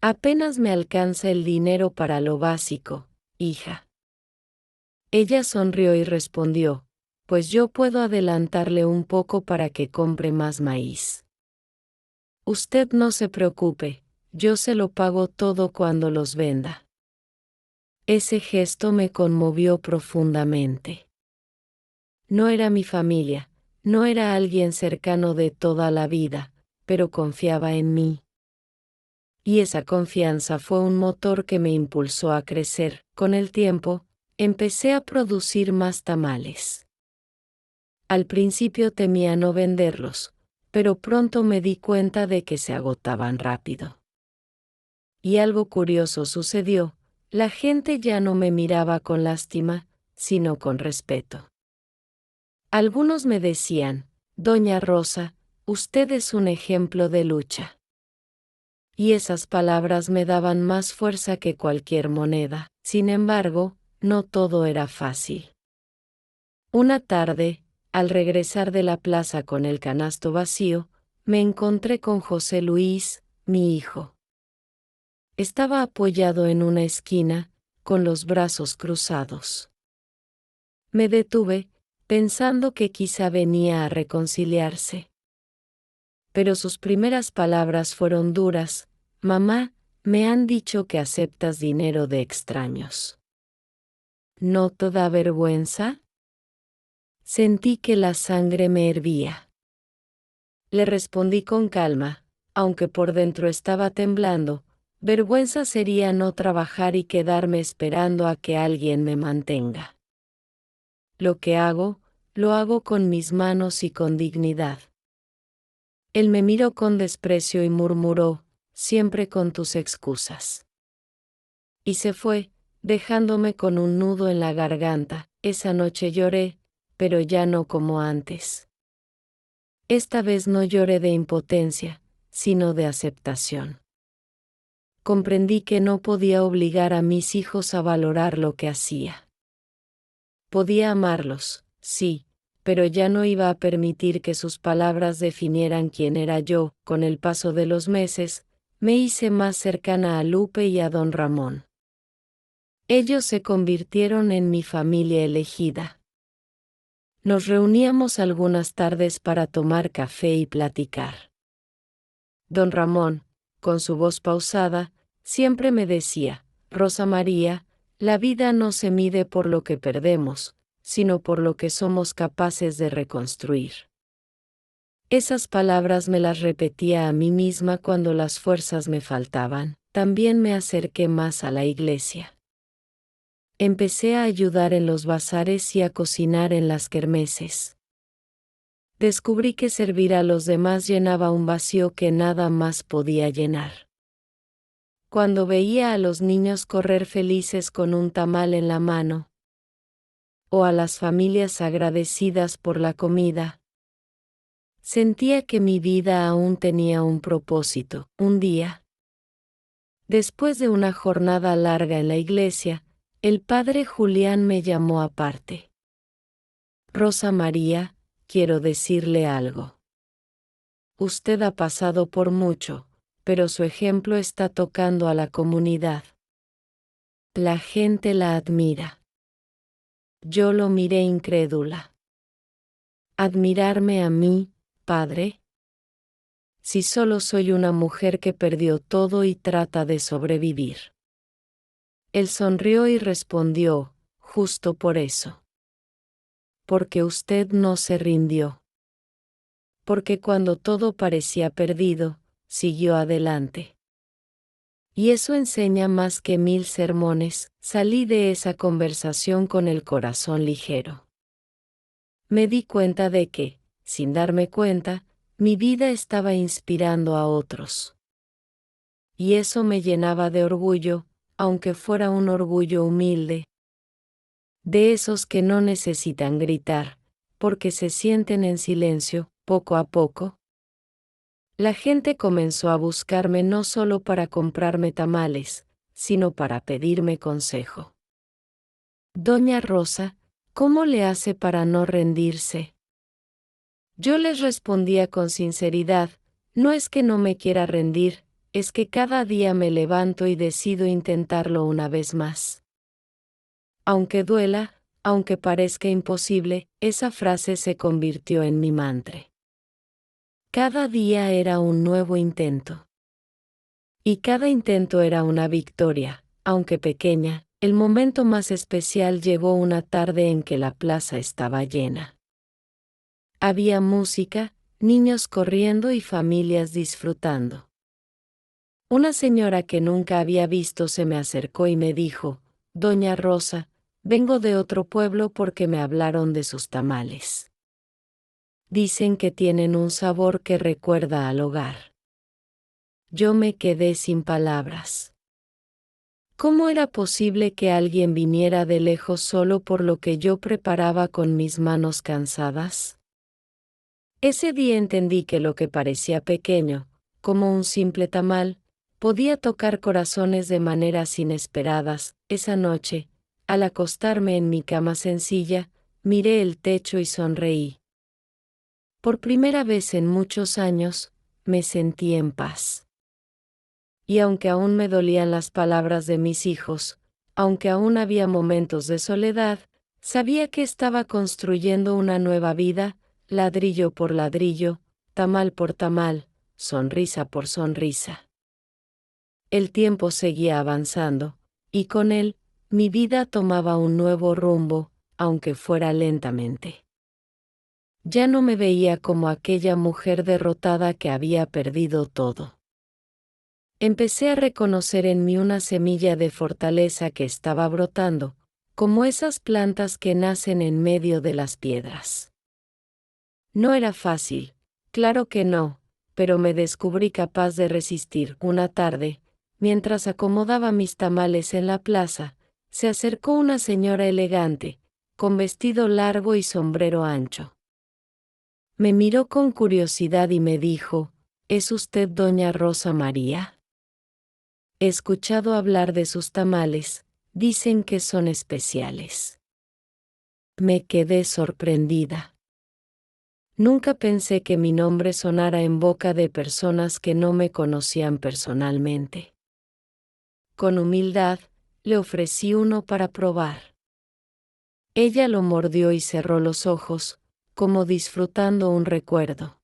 Apenas me alcanza el dinero para lo básico, hija. Ella sonrió y respondió: «Pues yo puedo adelantarle un poco para que compre más maíz. Usted no se preocupe, yo se lo pago todo cuando los venda». Ese gesto me conmovió profundamente. No era mi familia, no era alguien cercano de toda la vida, pero confiaba en mí. Y esa confianza fue un motor que me impulsó a crecer. Con el tiempo, empecé a producir más tamales. Al principio temía no venderlos, pero pronto me di cuenta de que se agotaban rápido. Y algo curioso sucedió: la gente ya no me miraba con lástima, sino con respeto. Algunos me decían: «Doña Rosa, usted es un ejemplo de lucha». Y esas palabras me daban más fuerza que cualquier moneda. Sin embargo, no todo era fácil. Una tarde, al regresar de la plaza con el canasto vacío, me encontré con José Luis, mi hijo. Estaba apoyado en una esquina, con los brazos cruzados. Me detuve, pensando que quizá venía a reconciliarse. Pero sus primeras palabras fueron duras: «Mamá, me han dicho que aceptas dinero de extraños. ¿No te da vergüenza?». Sentí que la sangre me hervía. Le respondí con calma, aunque por dentro estaba temblando: «Vergüenza sería no trabajar y quedarme esperando a que alguien me mantenga. Lo que hago, lo hago con mis manos y con dignidad». Él me miró con desprecio y murmuró: «Siempre con tus excusas». Y se fue, dejándome con un nudo en la garganta. Esa noche lloré, pero ya no como antes. Esta vez no lloré de impotencia, sino de aceptación. Comprendí que no podía obligar a mis hijos a valorar lo que hacía. Podía amarlos, sí, pero ya no iba a permitir que sus palabras definieran quién era yo. Con el paso de los meses, me hice más cercana a Lupe y a don Ramón. Ellos se convirtieron en mi familia elegida. Nos reuníamos algunas tardes para tomar café y platicar. Don Ramón, con su voz pausada, siempre me decía: «Rosa María, la vida no se mide por lo que perdemos, sino por lo que somos capaces de reconstruir». Esas palabras me las repetía a mí misma cuando las fuerzas me faltaban. También me acerqué más a la iglesia. Empecé a ayudar en los bazares y a cocinar en las kermeses. Descubrí que servir a los demás llenaba un vacío que nada más podía llenar. Cuando veía a los niños correr felices con un tamal en la mano, o a las familias agradecidas por la comida, sentía que mi vida aún tenía un propósito. Un día, Después de una jornada larga en la iglesia, el padre Julián me llamó aparte. Rosa María, quiero decirle algo. Usted ha pasado por mucho, pero su ejemplo está tocando a la comunidad. La gente la admira. Yo lo miré incrédula. ¿Admirarme a mí, padre? Si solo soy una mujer que perdió todo y trata de sobrevivir. Él sonrió y respondió, justo por eso. Porque usted no se rindió. Porque cuando todo parecía perdido, siguió adelante. Y eso enseña más que 1000 sermones. Salí de esa conversación con el corazón ligero. Me di cuenta de que, sin darme cuenta, mi vida estaba inspirando a otros. Y eso me llenaba de orgullo, aunque fuera un orgullo humilde. De esos que no necesitan gritar, porque se sienten en silencio, poco a poco. La gente comenzó a buscarme no solo para comprarme tamales, sino para pedirme consejo. Doña Rosa, ¿cómo le hace para no rendirse? Yo les respondía con sinceridad, no es que no me quiera rendir, es que cada día me levanto y decido intentarlo una vez más. Aunque duela, aunque parezca imposible, esa frase se convirtió en mi mantra. Cada día era un nuevo intento. Y cada intento era una victoria, aunque pequeña. El momento más especial llegó una tarde en que la plaza estaba llena. Había música, niños corriendo y familias disfrutando. Una señora que nunca había visto se me acercó y me dijo, Doña Rosa, vengo de otro pueblo porque me hablaron de sus tamales. Dicen que tienen un sabor que recuerda al hogar. Yo me quedé sin palabras. ¿Cómo era posible que alguien viniera de lejos solo por lo que yo preparaba con mis manos cansadas? Ese día entendí que lo que parecía pequeño, como un simple tamal, podía tocar corazones de maneras inesperadas. Esa noche, al acostarme en mi cama sencilla, miré el techo y sonreí. Por primera vez en muchos años, me sentí en paz. Y aunque aún me dolían las palabras de mis hijos, aunque aún había momentos de soledad, sabía que estaba construyendo una nueva vida, ladrillo por ladrillo, tamal por tamal, sonrisa por sonrisa. El tiempo seguía avanzando, y con él, mi vida tomaba un nuevo rumbo, aunque fuera lentamente. Ya no me veía como aquella mujer derrotada que había perdido todo. Empecé a reconocer en mí una semilla de fortaleza que estaba brotando, como esas plantas que nacen en medio de las piedras. No era fácil, claro que no, pero me descubrí capaz de resistir. Una tarde, mientras acomodaba mis tamales en la plaza, se acercó una señora elegante, con vestido largo y sombrero ancho. Me miró con curiosidad y me dijo, ¿es usted doña Rosa María? He escuchado hablar de sus tamales, dicen que son especiales. Me quedé sorprendida. Nunca pensé que mi nombre sonara en boca de personas que no me conocían personalmente. Con humildad, le ofrecí uno para probar. Ella lo mordió y cerró los ojos, como disfrutando un recuerdo.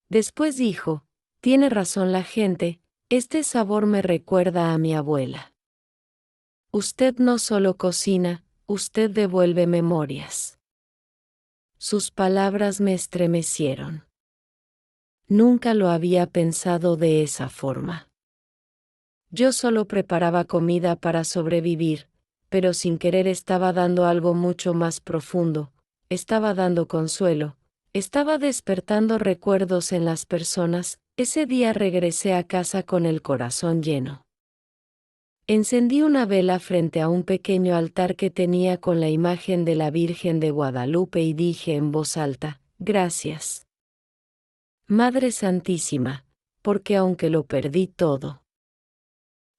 Después dijo, tiene razón la gente, este sabor me recuerda a mi abuela. Usted no solo cocina, usted devuelve memorias. Sus palabras me estremecieron. Nunca lo había pensado de esa forma. Yo solo preparaba comida para sobrevivir, pero sin querer estaba dando algo mucho más profundo, estaba dando consuelo, estaba despertando recuerdos en las personas. Ese día regresé a casa con el corazón lleno. Encendí una vela frente a un pequeño altar que tenía con la imagen de la Virgen de Guadalupe y dije en voz alta, gracias, Madre Santísima, porque aunque lo perdí todo,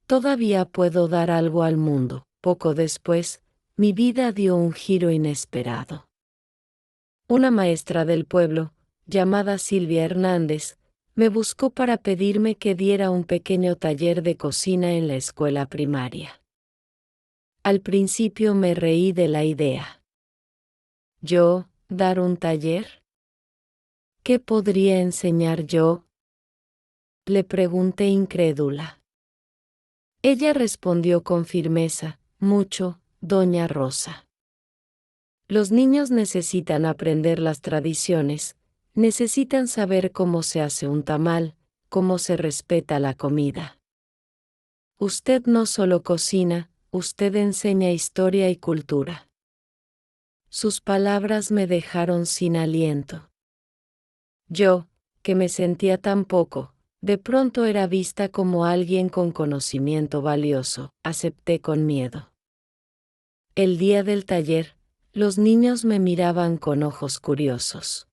Todavía puedo dar algo al mundo. Poco después, mi vida dio un giro inesperado. Una maestra del pueblo, llamada Silvia Hernández, me buscó para pedirme que diera un pequeño taller de cocina en la escuela primaria. Al principio me reí de la idea. ¿Yo, dar un taller? ¿Qué podría enseñar yo? Le pregunté incrédula. Ella respondió con firmeza, mucho, doña Rosa. Los niños necesitan aprender las tradiciones, necesitan saber cómo se hace un tamal, cómo se respeta la comida. Usted no solo cocina, usted enseña historia y cultura. Sus palabras me dejaron sin aliento. Yo, que me sentía tan poco, de pronto era vista como alguien con conocimiento valioso, acepté con miedo. El día del taller, los niños me miraban con ojos curiosos.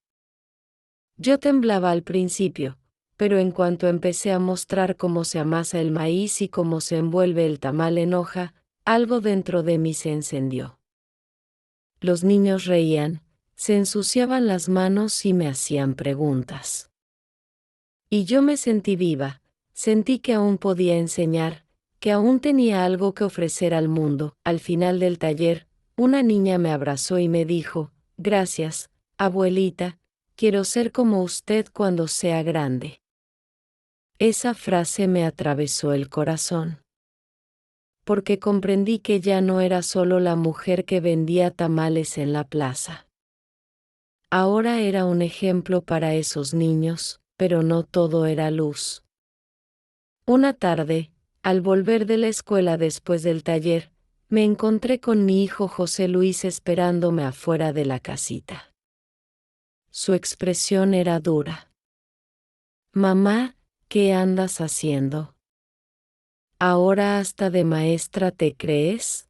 Yo temblaba al principio, pero en cuanto empecé a mostrar cómo se amasa el maíz y cómo se envuelve el tamal en hoja, algo dentro de mí se encendió. Los niños reían, se ensuciaban las manos y me hacían preguntas. Y yo me sentí viva, sentí que aún podía enseñar, que aún tenía algo que ofrecer al mundo. Al final del taller, una niña me abrazó y me dijo, gracias, abuelita, quiero ser como usted cuando sea grande. Esa frase me atravesó el corazón. Porque comprendí que ya no era solo la mujer que vendía tamales en la plaza. Ahora era un ejemplo para esos niños, pero no todo era luz. Una tarde, al volver de la escuela después del taller, me encontré con mi hijo José Luis esperándome afuera de la casita. Su expresión era dura. Mamá, ¿qué andas haciendo? ¿Ahora hasta de maestra te crees?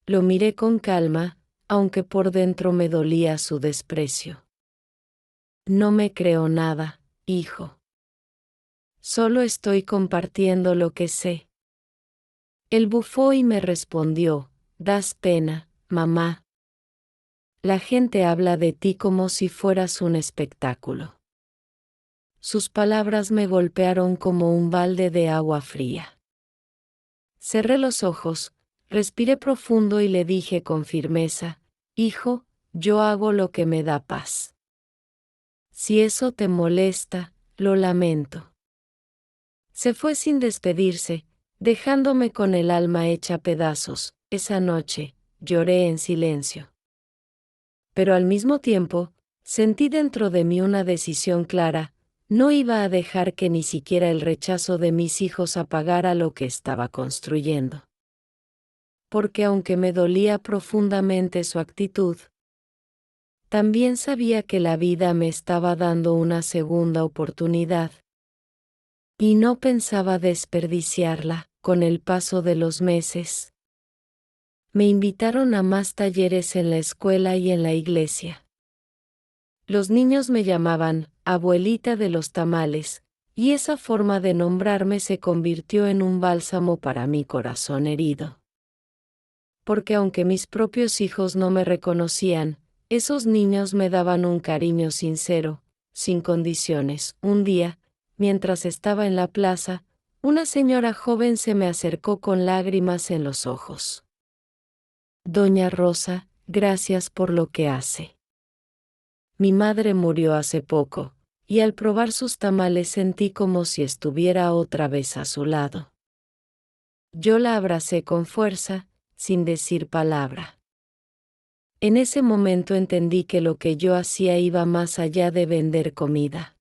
Lo miré con calma, aunque por dentro me dolía su desprecio. No me creo nada, hijo. Solo estoy compartiendo lo que sé. Él bufó y me respondió, das pena, mamá. La gente habla de ti como si fueras un espectáculo. Sus palabras me golpearon como un balde de agua fría. Cerré los ojos, respiré profundo y le dije con firmeza, hijo, yo hago lo que me da paz. Si eso te molesta, lo lamento. Se fue sin despedirse, dejándome con el alma hecha pedazos. Esa noche, lloré en silencio. Pero al mismo tiempo, sentí dentro de mí una decisión clara, no iba a dejar que ni siquiera el rechazo de mis hijos apagara lo que estaba construyendo. Porque aunque me dolía profundamente su actitud, también sabía que la vida me estaba dando una segunda oportunidad. Y no pensaba desperdiciarla. Con el paso de los meses, me invitaron a más talleres en la escuela y en la iglesia. Los niños me llamaban abuelita de los tamales, y esa forma de nombrarme se convirtió en un bálsamo para mi corazón herido. Porque aunque mis propios hijos no me reconocían, esos niños me daban un cariño sincero, sin condiciones. Un día, mientras estaba en la plaza, una señora joven se me acercó con lágrimas en los ojos. Doña Rosa, gracias por lo que hace. Mi madre murió hace poco, y al probar sus tamales sentí como si estuviera otra vez a su lado. Yo la abracé con fuerza, sin decir palabra. En ese momento entendí que lo que yo hacía iba más allá de vender comida.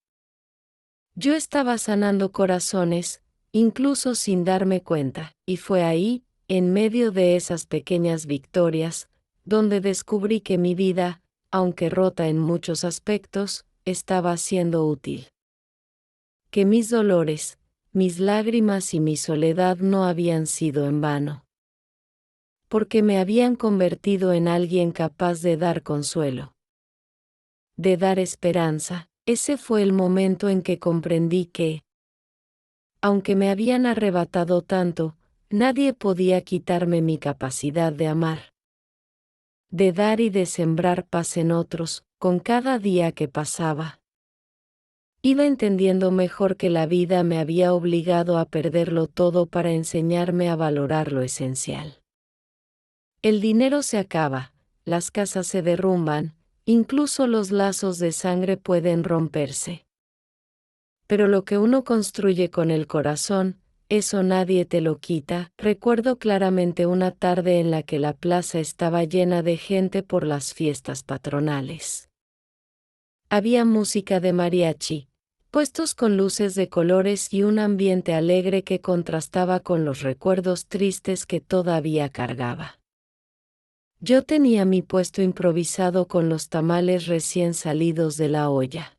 Yo estaba sanando corazones, incluso sin darme cuenta, y fue ahí, en medio de esas pequeñas victorias, donde descubrí que mi vida, aunque rota en muchos aspectos, estaba siendo útil. Que mis dolores, mis lágrimas y mi soledad no habían sido en vano. Porque me habían convertido en alguien capaz de dar consuelo. De dar esperanza. Ese fue el momento en que comprendí que Aunque me habían arrebatado tanto, nadie podía quitarme mi capacidad de amar, de dar y de sembrar paz en otros, con cada día que pasaba. Iba entendiendo mejor que la vida me había obligado a perderlo todo para enseñarme a valorar lo esencial. El dinero se acaba, las casas se derrumban, incluso los lazos de sangre pueden romperse. Pero lo que uno construye con el corazón, eso nadie te lo quita. Recuerdo claramente una tarde en la que la plaza estaba llena de gente por las fiestas patronales. Había música de mariachi, puestos con luces de colores y un ambiente alegre que contrastaba con los recuerdos tristes que todavía cargaba. Yo tenía mi puesto improvisado con los tamales recién salidos de la olla.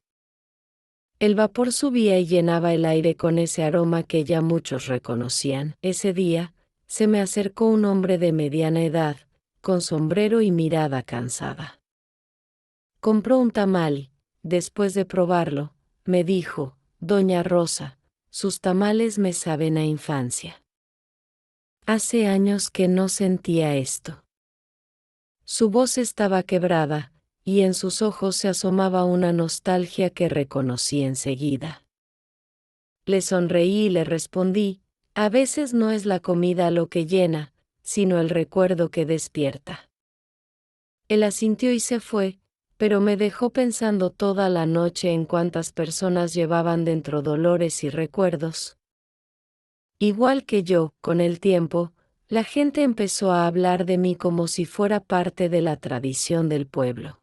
El vapor subía y llenaba el aire con ese aroma que ya muchos reconocían. Ese día, se me acercó un hombre de mediana edad, con sombrero y mirada cansada. Compró un tamal. Después de probarlo, me dijo: «Doña Rosa, sus tamales me saben a infancia». Hace años que no sentía esto. Su voz estaba quebrada, y en sus ojos se asomaba una nostalgia que reconocí enseguida. Le sonreí y le respondí: «A veces no es la comida lo que llena, sino el recuerdo que despierta». Él asintió y se fue, pero me dejó pensando toda la noche en cuántas personas llevaban dentro dolores y recuerdos. Igual que yo, con el tiempo, la gente empezó a hablar de mí como si fuera parte de la tradición del pueblo.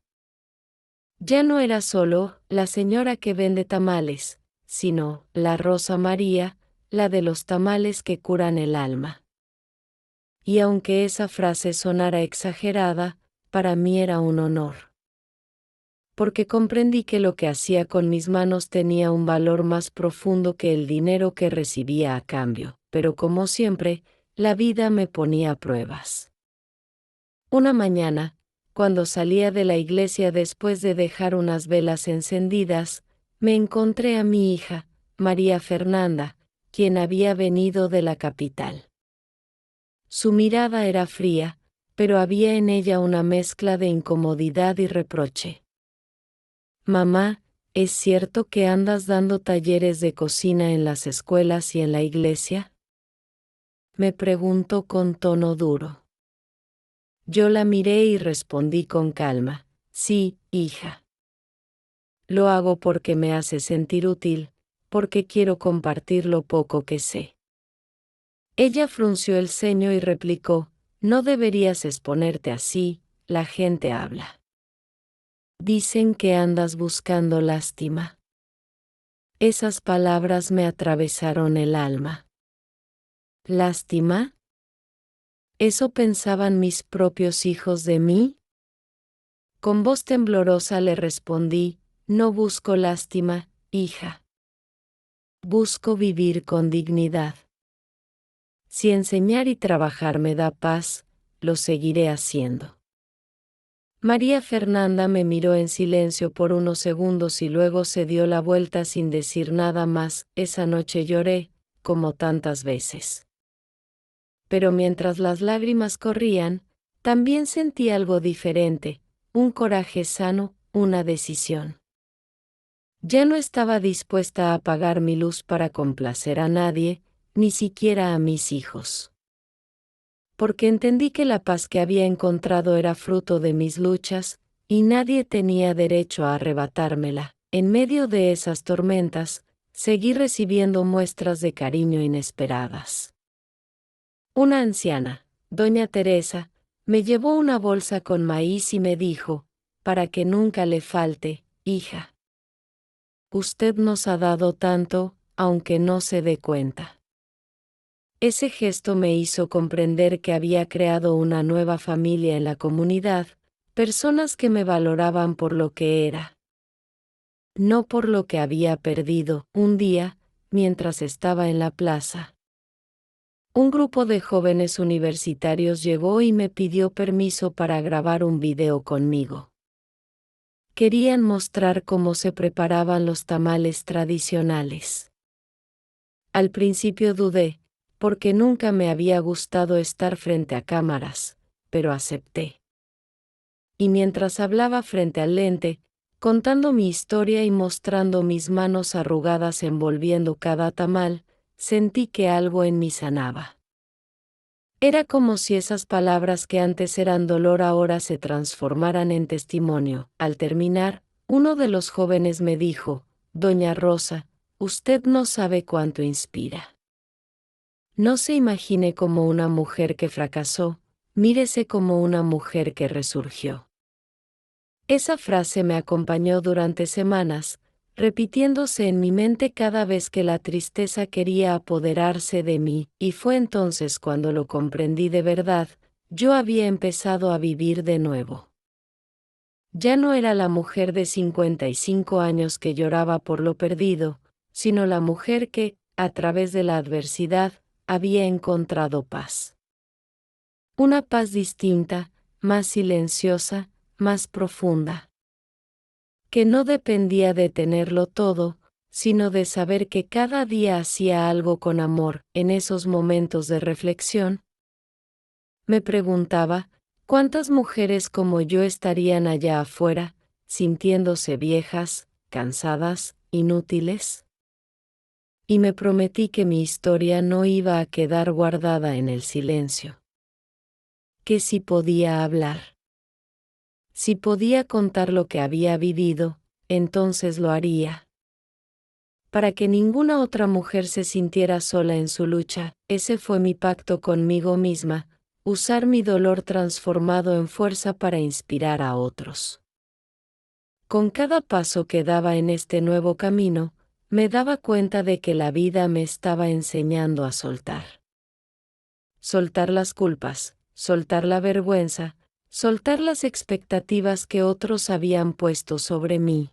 Ya no era solo la señora que vende tamales, sino la Rosa María, la de los tamales que curan el alma. Y aunque esa frase sonara exagerada, para mí era un honor. Porque comprendí que lo que hacía con mis manos tenía un valor más profundo que el dinero que recibía a cambio, pero como siempre, la vida me ponía a pruebas. Una mañana, cuando salía de la iglesia después de dejar unas velas encendidas, me encontré a mi hija, María Fernanda, quien había venido de la capital. Su mirada era fría, pero había en ella una mezcla de incomodidad y reproche. «Mamá, ¿es cierto que andas dando talleres de cocina en las escuelas y en la iglesia?», me preguntó con tono duro. Yo la miré y respondí con calma: «Sí, hija. Lo hago porque me hace sentir útil, porque quiero compartir lo poco que sé». Ella frunció el ceño y replicó: «No deberías exponerte así, la gente habla. Dicen que andas buscando lástima». Esas palabras me atravesaron el alma. ¿Lástima? ¿Eso pensaban mis propios hijos de mí? Con voz temblorosa le respondí: «No busco lástima, hija. Busco vivir con dignidad. Si enseñar y trabajar me da paz, lo seguiré haciendo». María Fernanda me miró en silencio por unos segundos y luego se dio la vuelta sin decir nada más. Esa noche lloré, como tantas veces. Pero mientras las lágrimas corrían, también sentí algo diferente, un coraje sano, una decisión. Ya no estaba dispuesta a apagar mi luz para complacer a nadie, ni siquiera a mis hijos. Porque entendí que la paz que había encontrado era fruto de mis luchas, y nadie tenía derecho a arrebatármela. En medio de esas tormentas, seguí recibiendo muestras de cariño inesperadas. Una anciana, doña Teresa, me llevó una bolsa con maíz y me dijo: «Para que nunca le falte, hija. Usted nos ha dado tanto, aunque no se dé cuenta». Ese gesto me hizo comprender que había creado una nueva familia en la comunidad, personas que me valoraban por lo que era, no por lo que había perdido. Un día, mientras estaba en la plaza, un grupo de jóvenes universitarios llegó y me pidió permiso para grabar un video conmigo. Querían mostrar cómo se preparaban los tamales tradicionales. Al principio dudé, porque nunca me había gustado estar frente a cámaras, pero acepté. Y mientras hablaba frente al lente, contando mi historia y mostrando mis manos arrugadas envolviendo cada tamal, sentí que algo en mí sanaba. Era como si esas palabras que antes eran dolor ahora se transformaran en testimonio. Al terminar, uno de los jóvenes me dijo: Doña Rosa, usted no sabe cuánto inspira. No se imagine como una mujer que fracasó, mírese como una mujer que resurgió. Esa frase me acompañó durante semanas, repitiéndose en mi mente cada vez que la tristeza quería apoderarse de mí, y fue entonces cuando lo comprendí de verdad: yo había empezado a vivir de nuevo. Ya no era la mujer de 55 años que lloraba por lo perdido, sino la mujer que, a través de la adversidad, había encontrado paz. Una paz distinta, más silenciosa, más profunda. Que no dependía de tenerlo todo, sino de saber que cada día hacía algo con amor. En esos momentos de reflexión, me preguntaba, ¿cuántas mujeres como yo estarían allá afuera, sintiéndose viejas, cansadas, inútiles? Y me prometí que mi historia no iba a quedar guardada en el silencio. Que si podía hablar. Si podía contar lo que había vivido, entonces lo haría. Para que ninguna otra mujer se sintiera sola en su lucha, ese fue mi pacto conmigo misma: usar mi dolor transformado en fuerza para inspirar a otros. Con cada paso que daba en este nuevo camino, me daba cuenta de que la vida me estaba enseñando a soltar. Soltar las culpas, soltar la vergüenza, soltar las expectativas que otros habían puesto sobre mí.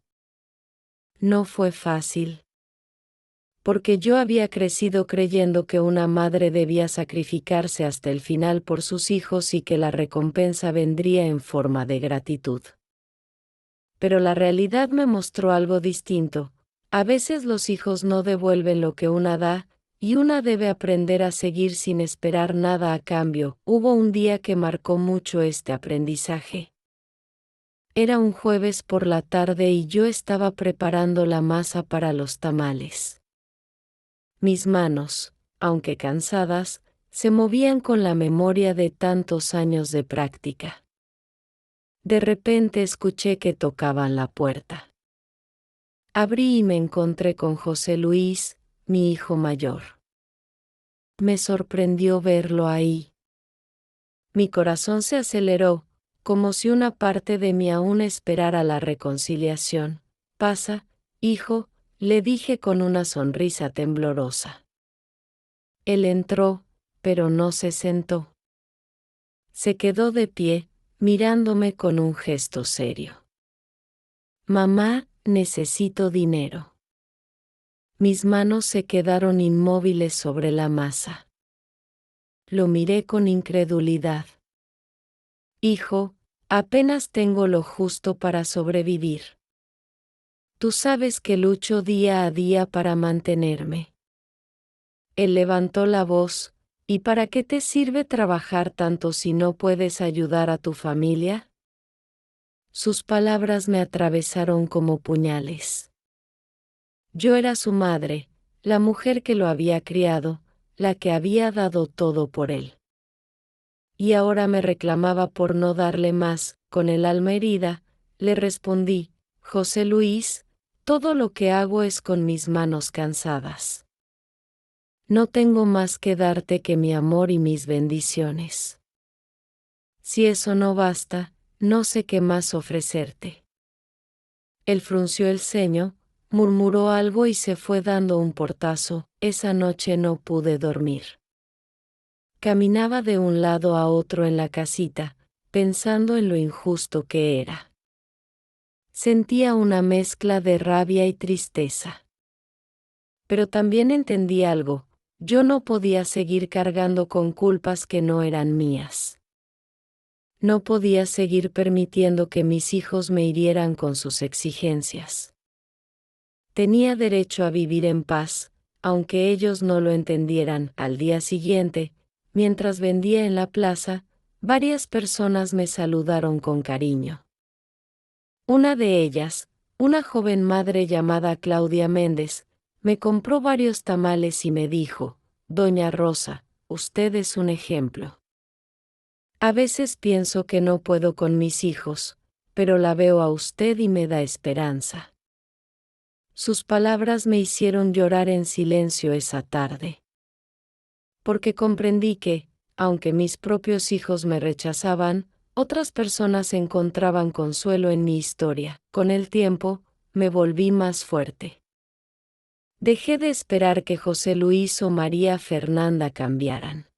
No fue fácil. Porque yo había crecido creyendo que una madre debía sacrificarse hasta el final por sus hijos y que la recompensa vendría en forma de gratitud. Pero la realidad me mostró algo distinto. A veces los hijos no devuelven lo que una da, y una debe aprender a seguir sin esperar nada a cambio. Hubo un día que marcó mucho este aprendizaje. Era un jueves por la tarde y yo estaba preparando la masa para los tamales. Mis manos, aunque cansadas, se movían con la memoria de tantos años de práctica. De repente escuché que tocaban la puerta. Abrí y me encontré con José Luis, mi hijo mayor. Me sorprendió verlo ahí. Mi corazón se aceleró, como si una parte de mí aún esperara la reconciliación. «Pasa, hijo», le dije con una sonrisa temblorosa. Él entró, pero no se sentó. Se quedó de pie, mirándome con un gesto serio. «Mamá, necesito dinero». Mis manos se quedaron inmóviles sobre la masa. Lo miré con incredulidad. «Hijo, apenas tengo lo justo para sobrevivir. Tú sabes que lucho día a día para mantenerme». Él levantó la voz: «¿Y para qué te sirve trabajar tanto si no puedes ayudar a tu familia?». Sus palabras me atravesaron como puñales. Yo era su madre, la mujer que lo había criado, la que había dado todo por él. Y ahora me reclamaba por no darle más. Con el alma herida, le respondí: «José Luis, todo lo que hago es con mis manos cansadas. No tengo más que darte que mi amor y mis bendiciones. Si eso no basta, no sé qué más ofrecerte». Él frunció el ceño, murmuró algo y se fue dando un portazo. Esa noche no pude dormir. Caminaba de un lado a otro en la casita, pensando en lo injusto que era. Sentía una mezcla de rabia y tristeza. Pero también entendí algo: yo no podía seguir cargando con culpas que no eran mías. No podía seguir permitiendo que mis hijos me hirieran con sus exigencias. Tenía derecho a vivir en paz, aunque ellos no lo entendieran. Al día siguiente, mientras vendía en la plaza, varias personas me saludaron con cariño. Una de ellas, una joven madre llamada Claudia Méndez, me compró varios tamales y me dijo: Doña Rosa, usted es un ejemplo. A veces pienso que no puedo con mis hijos, pero la veo a usted y me da esperanza. Sus palabras me hicieron llorar en silencio esa tarde. Porque comprendí que, aunque mis propios hijos me rechazaban, otras personas encontraban consuelo en mi historia. Con el tiempo, me volví más fuerte. Dejé de esperar que José Luis o María Fernanda cambiaran.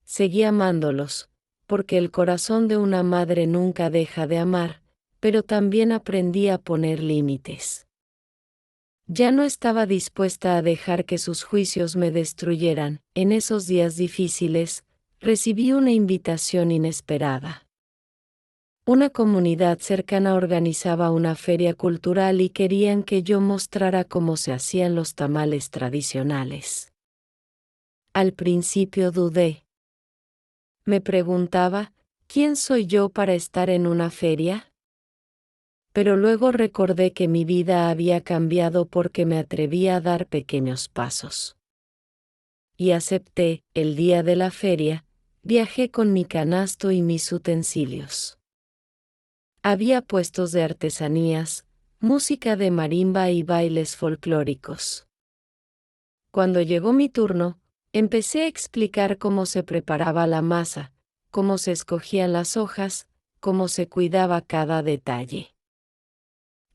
Seguí amándolos, porque el corazón de una madre nunca deja de amar, pero también aprendí a poner límites. Ya no estaba dispuesta a dejar que sus juicios me destruyeran. En esos días difíciles, recibí una invitación inesperada. Una comunidad cercana organizaba una feria cultural y querían que yo mostrara cómo se hacían los tamales tradicionales. Al principio dudé. Me preguntaba, ¿quién soy yo para estar en una feria? Pero luego recordé que mi vida había cambiado porque me atreví a dar pequeños pasos. Y acepté. El día de la feria, viajé con mi canasto y mis utensilios. Había puestos de artesanías, música de marimba y bailes folclóricos. Cuando llegó mi turno, empecé a explicar cómo se preparaba la masa, cómo se escogían las hojas, cómo se cuidaba cada detalle.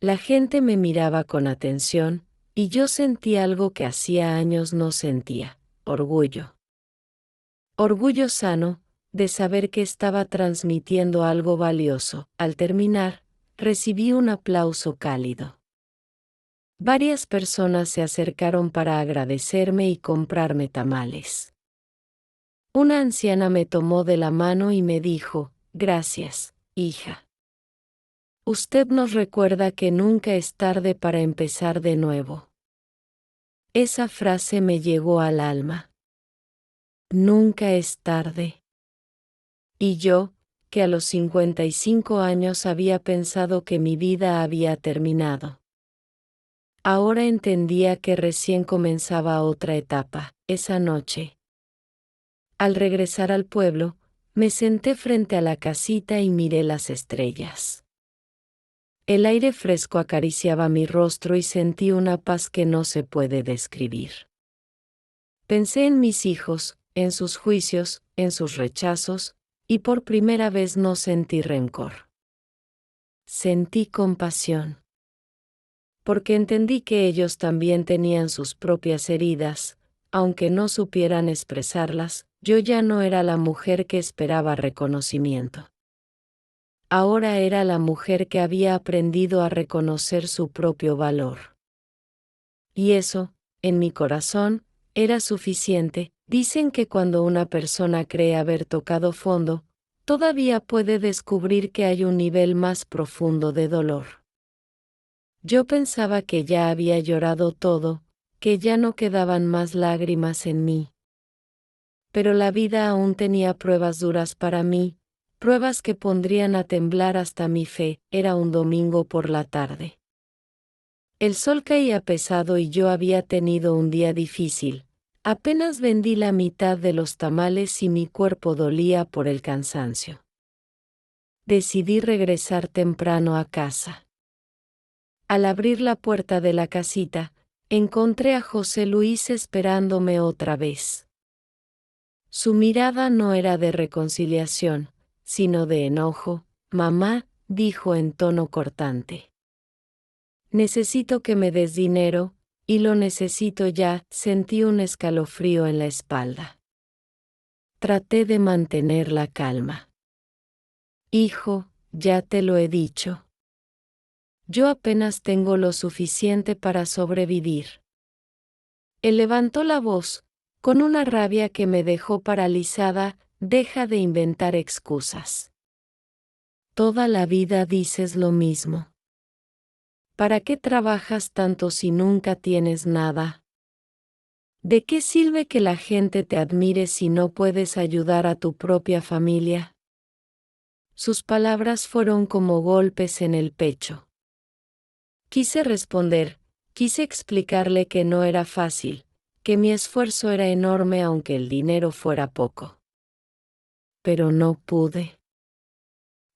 La gente me miraba con atención, y yo sentí algo que hacía años no sentía: orgullo. Orgullo sano, de saber que estaba transmitiendo algo valioso. Al terminar, recibí un aplauso cálido. Varias personas se acercaron para agradecerme y comprarme tamales. Una anciana me tomó de la mano y me dijo: Gracias, hija. Usted nos recuerda que nunca es tarde para empezar de nuevo. Esa frase me llegó al alma. Nunca es tarde. Y yo, que a los 55 años había pensado que mi vida había terminado. Ahora entendía que recién comenzaba otra etapa. Esa noche, al regresar al pueblo, me senté frente a la casita y miré las estrellas. El aire fresco acariciaba mi rostro y sentí una paz que no se puede describir. Pensé en mis hijos, en sus juicios, en sus rechazos, y por primera vez no sentí rencor. Sentí compasión. Porque entendí que ellos también tenían sus propias heridas, aunque no supieran expresarlas. Yo ya no era la mujer que esperaba reconocimiento. Ahora era la mujer que había aprendido a reconocer su propio valor. Y eso, en mi corazón, era suficiente. Dicen que cuando una persona cree haber tocado fondo, todavía puede descubrir que hay un nivel más profundo de dolor. Yo pensaba que ya había llorado todo, que ya no quedaban más lágrimas en mí. Pero la vida aún tenía pruebas duras para mí, pruebas que pondrían a temblar hasta mi fe. Era un domingo por la tarde. El sol caía pesado y yo había tenido un día difícil. Apenas vendí la mitad de los tamales y mi cuerpo dolía por el cansancio. Decidí regresar temprano a casa. Al abrir la puerta de la casita, encontré a José Luis esperándome otra vez. Su mirada no era de reconciliación, sino de enojo. Mamá, dijo en tono cortante. Necesito que me des dinero, y lo necesito ya. Sentí un escalofrío en la espalda. Traté de mantener la calma. Hijo, ya te lo he dicho. Yo apenas tengo lo suficiente para sobrevivir. Él levantó la voz, con una rabia que me dejó paralizada. Deja de inventar excusas. Toda la vida dices lo mismo. ¿Para qué trabajas tanto si nunca tienes nada? ¿De qué sirve que la gente te admire si no puedes ayudar a tu propia familia? Sus palabras fueron como golpes en el pecho. Quise responder, quise explicarle que no era fácil, que mi esfuerzo era enorme aunque el dinero fuera poco. Pero no pude.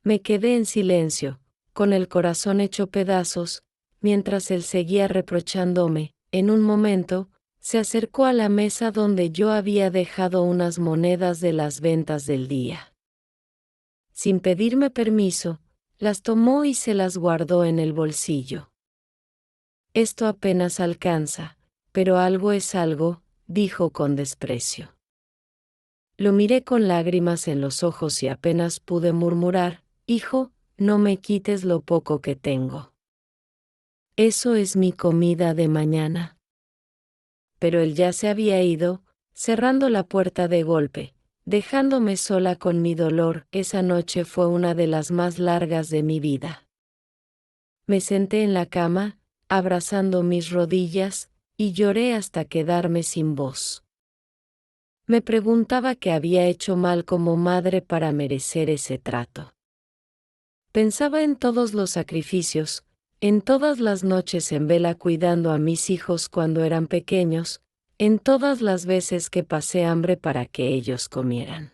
Me quedé en silencio, con el corazón hecho pedazos, mientras él seguía reprochándome. En un momento, se acercó a la mesa donde yo había dejado unas monedas de las ventas del día. Sin pedirme permiso, las tomó y se las guardó en el bolsillo. Esto apenas alcanza, pero algo es algo, dijo con desprecio. Lo miré con lágrimas en los ojos y apenas pude murmurar, hijo, no me quites lo poco que tengo. Eso es mi comida de mañana. Pero él ya se había ido, cerrando la puerta de golpe, dejándome sola con mi dolor. Esa noche fue una de las más largas de mi vida. Me senté en la cama, abrazando mis rodillas, y lloré hasta quedarme sin voz. Me preguntaba qué había hecho mal como madre para merecer ese trato. Pensaba en todos los sacrificios, en todas las noches en vela cuidando a mis hijos cuando eran pequeños, en todas las veces que pasé hambre para que ellos comieran.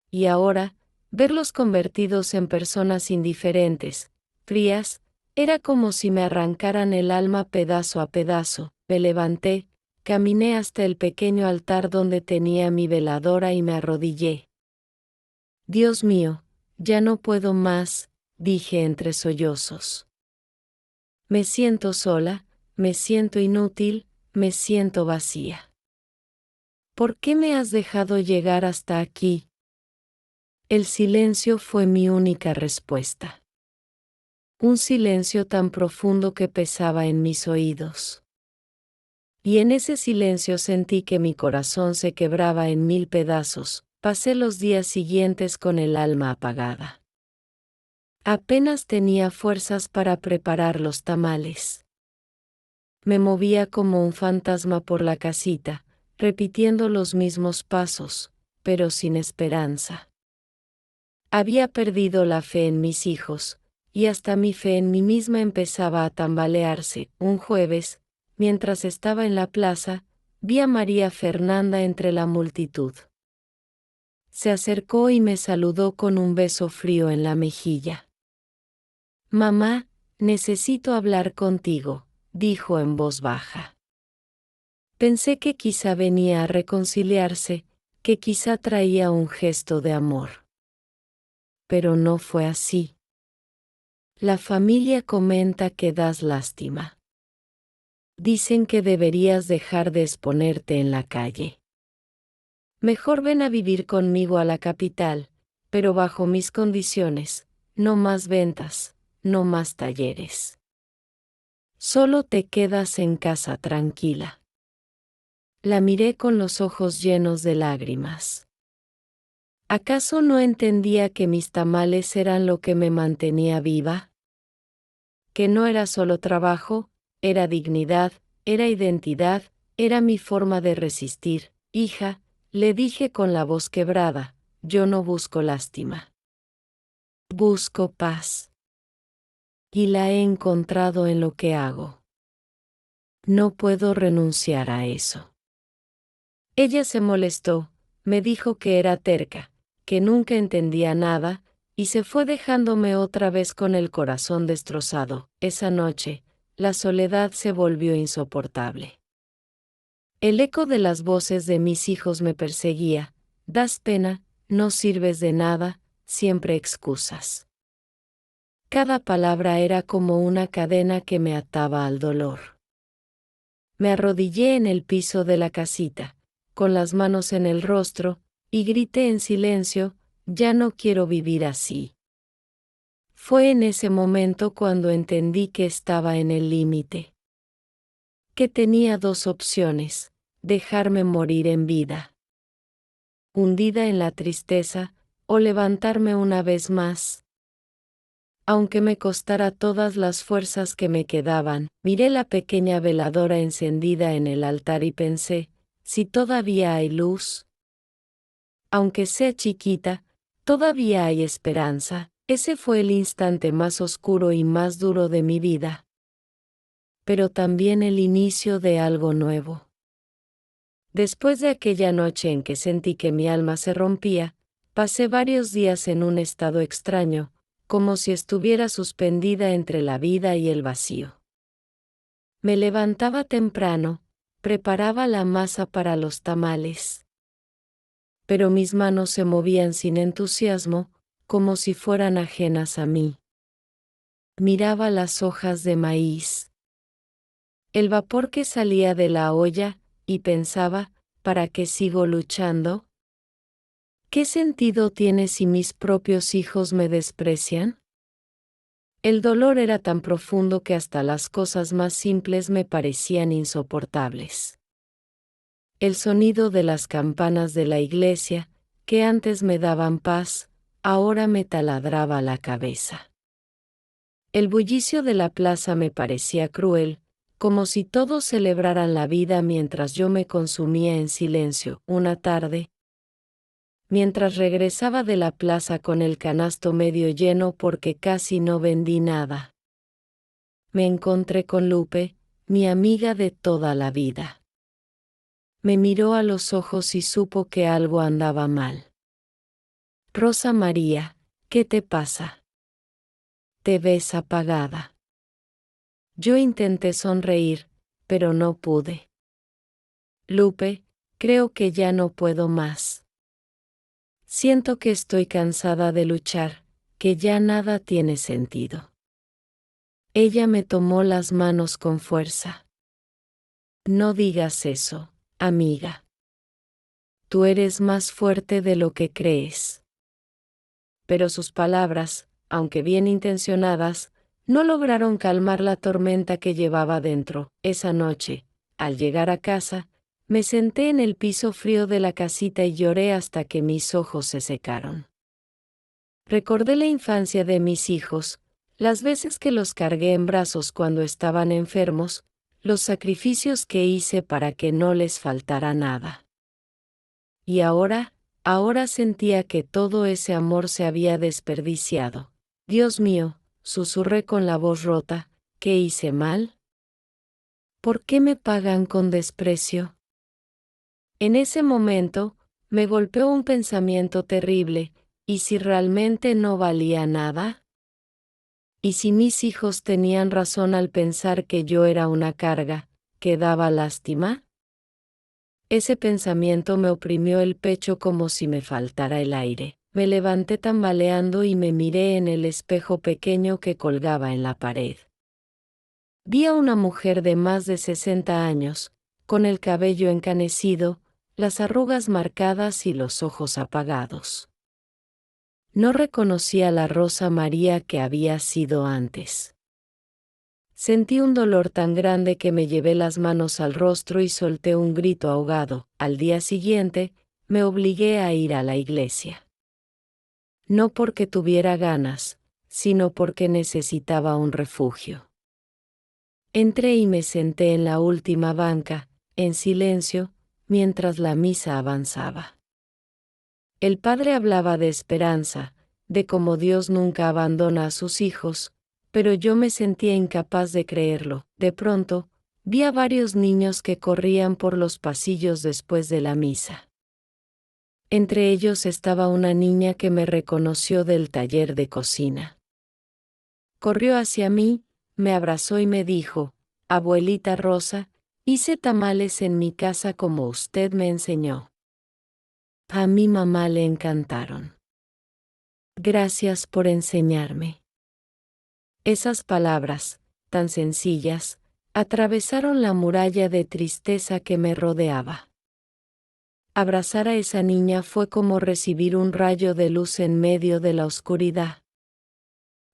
Y ahora, verlos convertidos en personas indiferentes, frías, era como si me arrancaran el alma pedazo a pedazo. Me levanté, caminé hasta el pequeño altar donde tenía mi veladora y me arrodillé. Dios mío, ya no puedo más, dije entre sollozos. Me siento sola, me siento inútil, me siento vacía. ¿Por qué me has dejado llegar hasta aquí? El silencio fue mi única respuesta. Un silencio tan profundo que pesaba en mis oídos. Y en ese silencio sentí que mi corazón se quebraba en 1000 pedazos. Pasé los días siguientes con el alma apagada. Apenas tenía fuerzas para preparar los tamales. Me movía como un fantasma por la casita, repitiendo los mismos pasos, pero sin esperanza. Había perdido la fe en mis hijos, y hasta mi fe en mí misma empezaba a tambalearse. Un jueves, mientras estaba en la plaza, vi a María Fernanda entre la multitud. Se acercó y me saludó con un beso frío en la mejilla. Mamá, necesito hablar contigo, dijo en voz baja. Pensé que quizá venía a reconciliarse, que quizá traía un gesto de amor. Pero no fue así. La familia comenta que das lástima. Dicen que deberías dejar de exponerte en la calle. Mejor ven a vivir conmigo a la capital, pero bajo mis condiciones, no más ventas, no más talleres. Solo te quedas en casa tranquila. La miré con los ojos llenos de lágrimas. ¿Acaso no entendía que mis tamales eran lo que me mantenía viva? Que no era solo trabajo, era dignidad, era identidad, era mi forma de resistir. Hija, le dije con la voz quebrada, yo no busco lástima. Busco paz. Y la he encontrado en lo que hago. No puedo renunciar a eso. Ella se molestó, me dijo que era terca, que nunca entendía nada, y se fue dejándome otra vez con el corazón destrozado. Esa noche, la soledad se volvió insoportable. El eco de las voces de mis hijos me perseguía. Das pena, no sirves de nada, siempre excusas. Cada palabra era como una cadena que me ataba al dolor. Me arrodillé en el piso de la casita, con las manos en el rostro, y grité en silencio, ya no quiero vivir así. Fue en ese momento cuando entendí que estaba en el límite. Que tenía dos opciones, dejarme morir en vida, hundida en la tristeza, o levantarme una vez más. Aunque me costara todas las fuerzas que me quedaban, miré la pequeña veladora encendida en el altar y pensé, si todavía hay luz. Aunque sea chiquita, todavía hay esperanza. Ese fue el instante más oscuro y más duro de mi vida. Pero también el inicio de algo nuevo. Después de aquella noche en que sentí que mi alma se rompía, pasé varios días en un estado extraño, como si estuviera suspendida entre la vida y el vacío. Me levantaba temprano, preparaba la masa para los tamales. Pero mis manos se movían sin entusiasmo, como si fueran ajenas a mí. Miraba las hojas de maíz. El vapor que salía de la olla, y pensaba, ¿para qué sigo luchando? ¿Qué sentido tiene si mis propios hijos me desprecian? El dolor era tan profundo que hasta las cosas más simples me parecían insoportables. El sonido de las campanas de la iglesia, que antes me daban paz, ahora me taladraba la cabeza. El bullicio de la plaza me parecía cruel, como si todos celebraran la vida mientras yo me consumía en silencio. Una tarde, mientras regresaba de la plaza con el canasto medio lleno porque casi no vendí nada, me encontré con Lupe, mi amiga de toda la vida. Me miró a los ojos y supo que algo andaba mal. Rosa María, ¿qué te pasa? Te ves apagada. Yo intenté sonreír, pero no pude. Lupe, creo que ya no puedo más. Siento que estoy cansada de luchar, que ya nada tiene sentido. Ella me tomó las manos con fuerza. No digas eso, amiga. Tú eres más fuerte de lo que crees. Pero sus palabras, aunque bien intencionadas, no lograron calmar la tormenta que llevaba dentro. Esa noche, al llegar a casa, me senté en el piso frío de la casita y lloré hasta que mis ojos se secaron. Recordé la infancia de mis hijos, las veces que los cargué en brazos cuando estaban enfermos, los sacrificios que hice para que no les faltara nada. Y ahora sentía que todo ese amor se había desperdiciado. Dios mío, susurré con la voz rota, ¿qué hice mal? ¿Por qué me pagan con desprecio? En ese momento, me golpeó un pensamiento terrible, ¿y si realmente no valía nada? ¿Y si mis hijos tenían razón al pensar que yo era una carga, que daba lástima? Ese pensamiento me oprimió el pecho como si me faltara el aire. Me levanté tambaleando y me miré en el espejo pequeño que colgaba en la pared. Vi a una mujer de más de 60 años, con el cabello encanecido, las arrugas marcadas y los ojos apagados. No reconocí a la Rosa María que había sido antes. Sentí un dolor tan grande que me llevé las manos al rostro y solté un grito ahogado. Al día siguiente, me obligué a ir a la iglesia. No porque tuviera ganas, sino porque necesitaba un refugio. Entré y me senté en la última banca, en silencio, mientras la misa avanzaba. El padre hablaba de esperanza, de cómo Dios nunca abandona a sus hijos, pero yo me sentía incapaz de creerlo. De pronto, vi a varios niños que corrían por los pasillos después de la misa. Entre ellos estaba una niña que me reconoció del taller de cocina. Corrió hacia mí, me abrazó y me dijo, «Abuelita Rosa, hice tamales en mi casa como usted me enseñó. A mi mamá le encantaron. Gracias por enseñarme». Esas palabras, tan sencillas, atravesaron la muralla de tristeza que me rodeaba. Abrazar a esa niña fue como recibir un rayo de luz en medio de la oscuridad.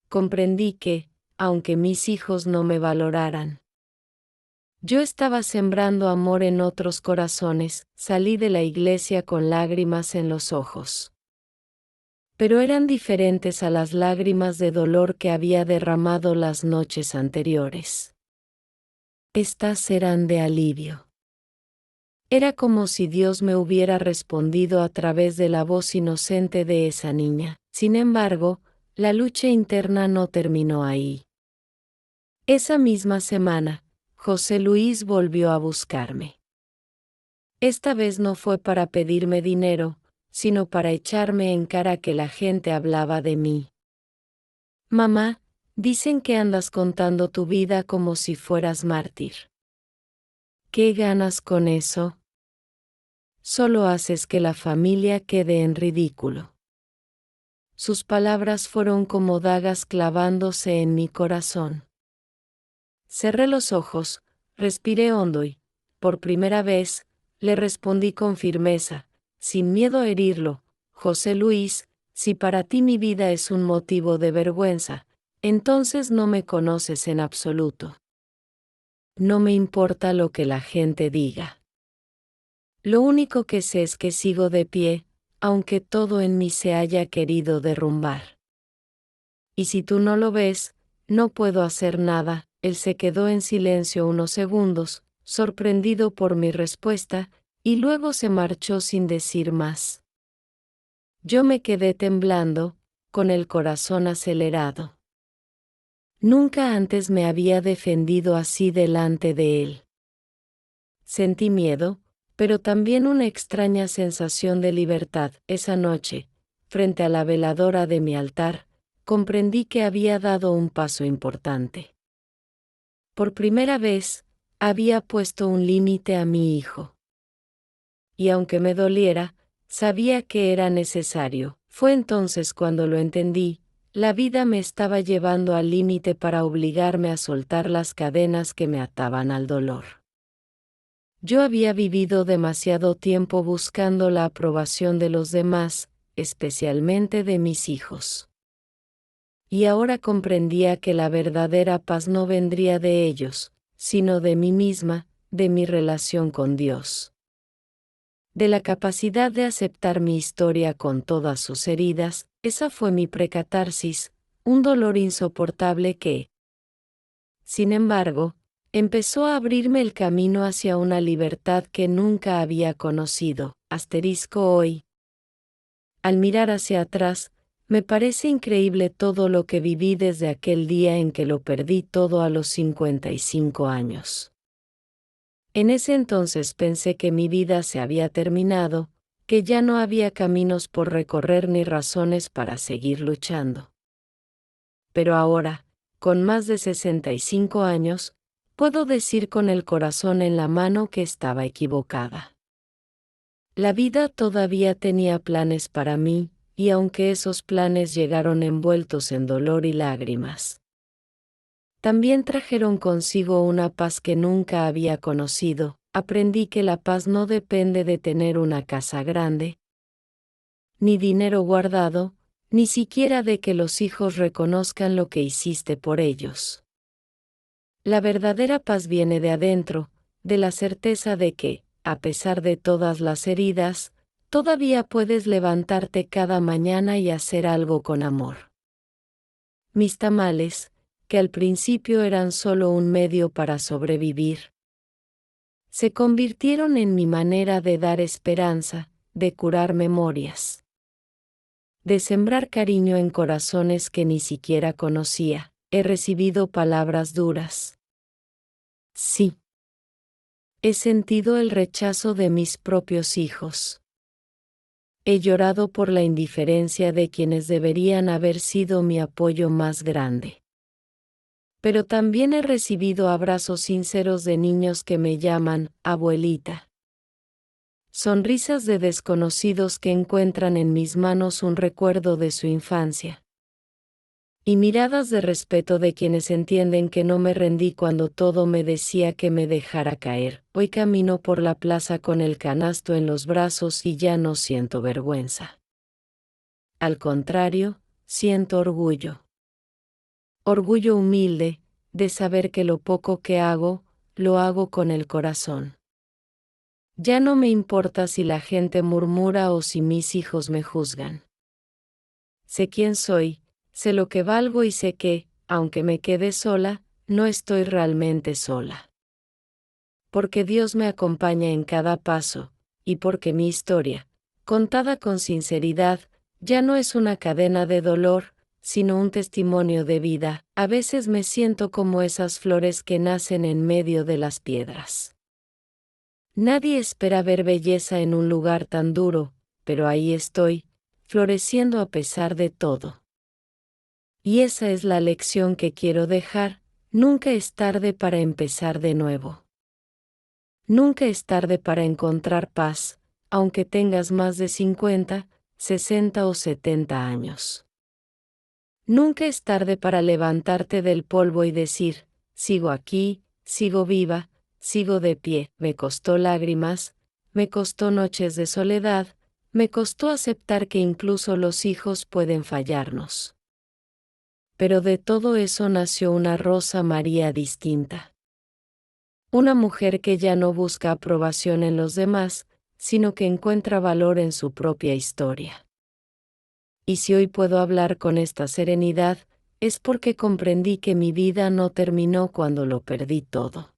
Comprendí que, aunque mis hijos no me valoraran, yo estaba sembrando amor en otros corazones. Salí de la iglesia con lágrimas en los ojos. pero eran diferentes a las lágrimas de dolor que había derramado las noches anteriores. Estas eran de alivio. Era como si Dios me hubiera respondido a través de la voz inocente de esa niña. Sin embargo, la lucha interna no terminó ahí. Esa misma semana, José Luis volvió a buscarme. Esta vez no fue para pedirme dinero, sino para echarme en cara que la gente hablaba de mí. Mamá, dicen que andas contando tu vida como si fueras mártir. ¿Qué ganas con eso? Solo haces que la familia quede en ridículo. Sus palabras fueron como dagas clavándose en mi corazón. Cerré los ojos, respiré hondo y, por primera vez, le respondí con firmeza, sin miedo a herirlo: José Luis, si para ti mi vida es un motivo de vergüenza, entonces no me conoces en absoluto. No me importa lo que la gente diga. Lo único que sé es que sigo de pie, aunque todo en mí se haya querido derrumbar. Y si tú no lo ves, no puedo hacer nada. Él se quedó en silencio unos segundos, sorprendido por mi respuesta, y luego se marchó sin decir más. Yo me quedé temblando, con el corazón acelerado. Nunca antes me había defendido así delante de él. Sentí miedo, pero también una extraña sensación de libertad. Esa noche, frente a la veladora de mi altar, comprendí que había dado un paso importante. Por primera vez, había puesto un límite a mi hijo. Y aunque me doliera, sabía que era necesario. Fue entonces cuando lo entendí: la vida me estaba llevando al límite para obligarme a soltar las cadenas que me ataban al dolor. Yo había vivido demasiado tiempo buscando la aprobación de los demás, especialmente de mis hijos. Y ahora comprendía que la verdadera paz no vendría de ellos, sino de mí misma, de mi relación con Dios. De la capacidad de aceptar mi historia con todas sus heridas. Esa fue mi precatarsis, un dolor insoportable que, sin embargo, empezó a abrirme el camino hacia una libertad que nunca había conocido. Hoy. Al mirar hacia atrás, me parece increíble todo lo que viví desde aquel día en que lo perdí todo a los 55 años. En ese entonces pensé que mi vida se había terminado, que ya no había caminos por recorrer ni razones para seguir luchando. Pero ahora, con más de 65 años, puedo decir con el corazón en la mano que estaba equivocada. La vida todavía tenía planes para mí, y aunque esos planes llegaron envueltos en dolor y lágrimas, también trajeron consigo una paz que nunca había conocido. Aprendí que la paz no depende de tener una casa grande, ni dinero guardado, ni siquiera de que los hijos reconozcan lo que hiciste por ellos. La verdadera paz viene de adentro, de la certeza de que, a pesar de todas las heridas, todavía puedes levantarte cada mañana y hacer algo con amor. Mis tamales, que al principio eran solo un medio para sobrevivir, se convirtieron en mi manera de dar esperanza, de curar memorias, de sembrar cariño en corazones que ni siquiera conocía. He recibido palabras duras. Sí. He sentido el rechazo de mis propios hijos. He llorado por la indiferencia de quienes deberían haber sido mi apoyo más grande. Pero también he recibido abrazos sinceros de niños que me llaman abuelita. Sonrisas de desconocidos que encuentran en mis manos un recuerdo de su infancia. Y miradas de respeto de quienes entienden que no me rendí cuando todo me decía que me dejara caer. Hoy camino por la plaza con el canasto en los brazos y ya no siento vergüenza. Al contrario, siento orgullo. Orgullo humilde, de saber que lo poco que hago, lo hago con el corazón. Ya no me importa si la gente murmura o si mis hijos me juzgan. sé quién soy, sé lo que valgo y sé que, aunque me quede sola, no estoy realmente sola. Porque Dios me acompaña en cada paso, y porque mi historia, contada con sinceridad, ya no es una cadena de dolor, sino un testimonio de vida. A veces me siento como esas flores que nacen en medio de las piedras. Nadie espera ver belleza en un lugar tan duro, pero ahí estoy, floreciendo a pesar de todo. Y esa es la lección que quiero dejar: nunca es tarde para empezar de nuevo. Nunca es tarde para encontrar paz, aunque tengas más de 50, 60 o 70 años. Nunca es tarde para levantarte del polvo y decir: sigo aquí, sigo viva, sigo de pie. Me costó lágrimas, me costó noches de soledad, me costó aceptar que incluso los hijos pueden fallarnos. Pero de todo eso nació una Rosa María distinta. Una mujer que ya no busca aprobación en los demás, sino que encuentra valor en su propia historia. Y si hoy puedo hablar con esta serenidad, es porque comprendí que mi vida no terminó cuando lo perdí todo.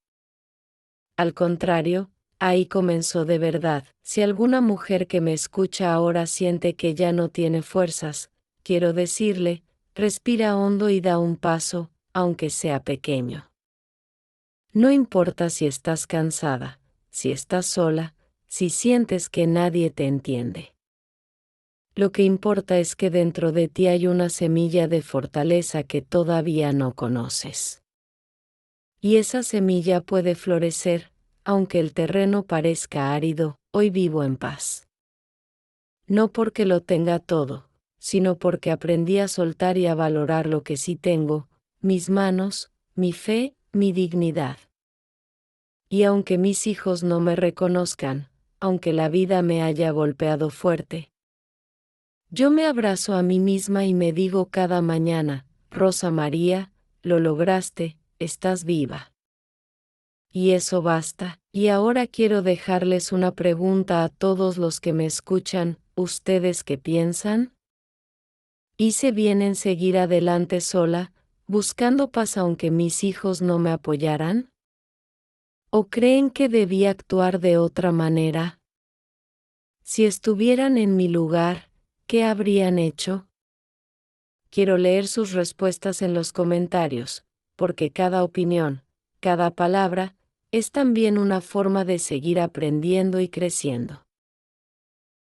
Al contrario, ahí comenzó de verdad. Si alguna mujer que me escucha ahora siente que ya no tiene fuerzas, quiero decirle: respira hondo y da un paso, aunque sea pequeño. No importa si estás cansada, si estás sola, si sientes que nadie te entiende. Lo que importa es que dentro de ti hay una semilla de fortaleza que todavía no conoces. Y esa semilla puede florecer, aunque el terreno parezca árido. Hoy vivo en paz. No porque lo tenga todo, sino porque aprendí a soltar y a valorar lo que sí tengo: mis manos, mi fe, mi dignidad. Y aunque mis hijos no me reconozcan, aunque la vida me haya golpeado fuerte, yo me abrazo a mí misma y me digo cada mañana: Rosa María, lo lograste, estás viva. Y eso basta. Y ahora quiero dejarles una pregunta a todos los que me escuchan: ¿ustedes qué piensan? ¿Hice bien en seguir adelante sola, buscando paz aunque mis hijos no me apoyaran? ¿O creen que debí actuar de otra manera? Si estuvieran en mi lugar, ¿qué habrían hecho? Quiero leer sus respuestas en los comentarios, porque cada opinión, cada palabra, es también una forma de seguir aprendiendo y creciendo.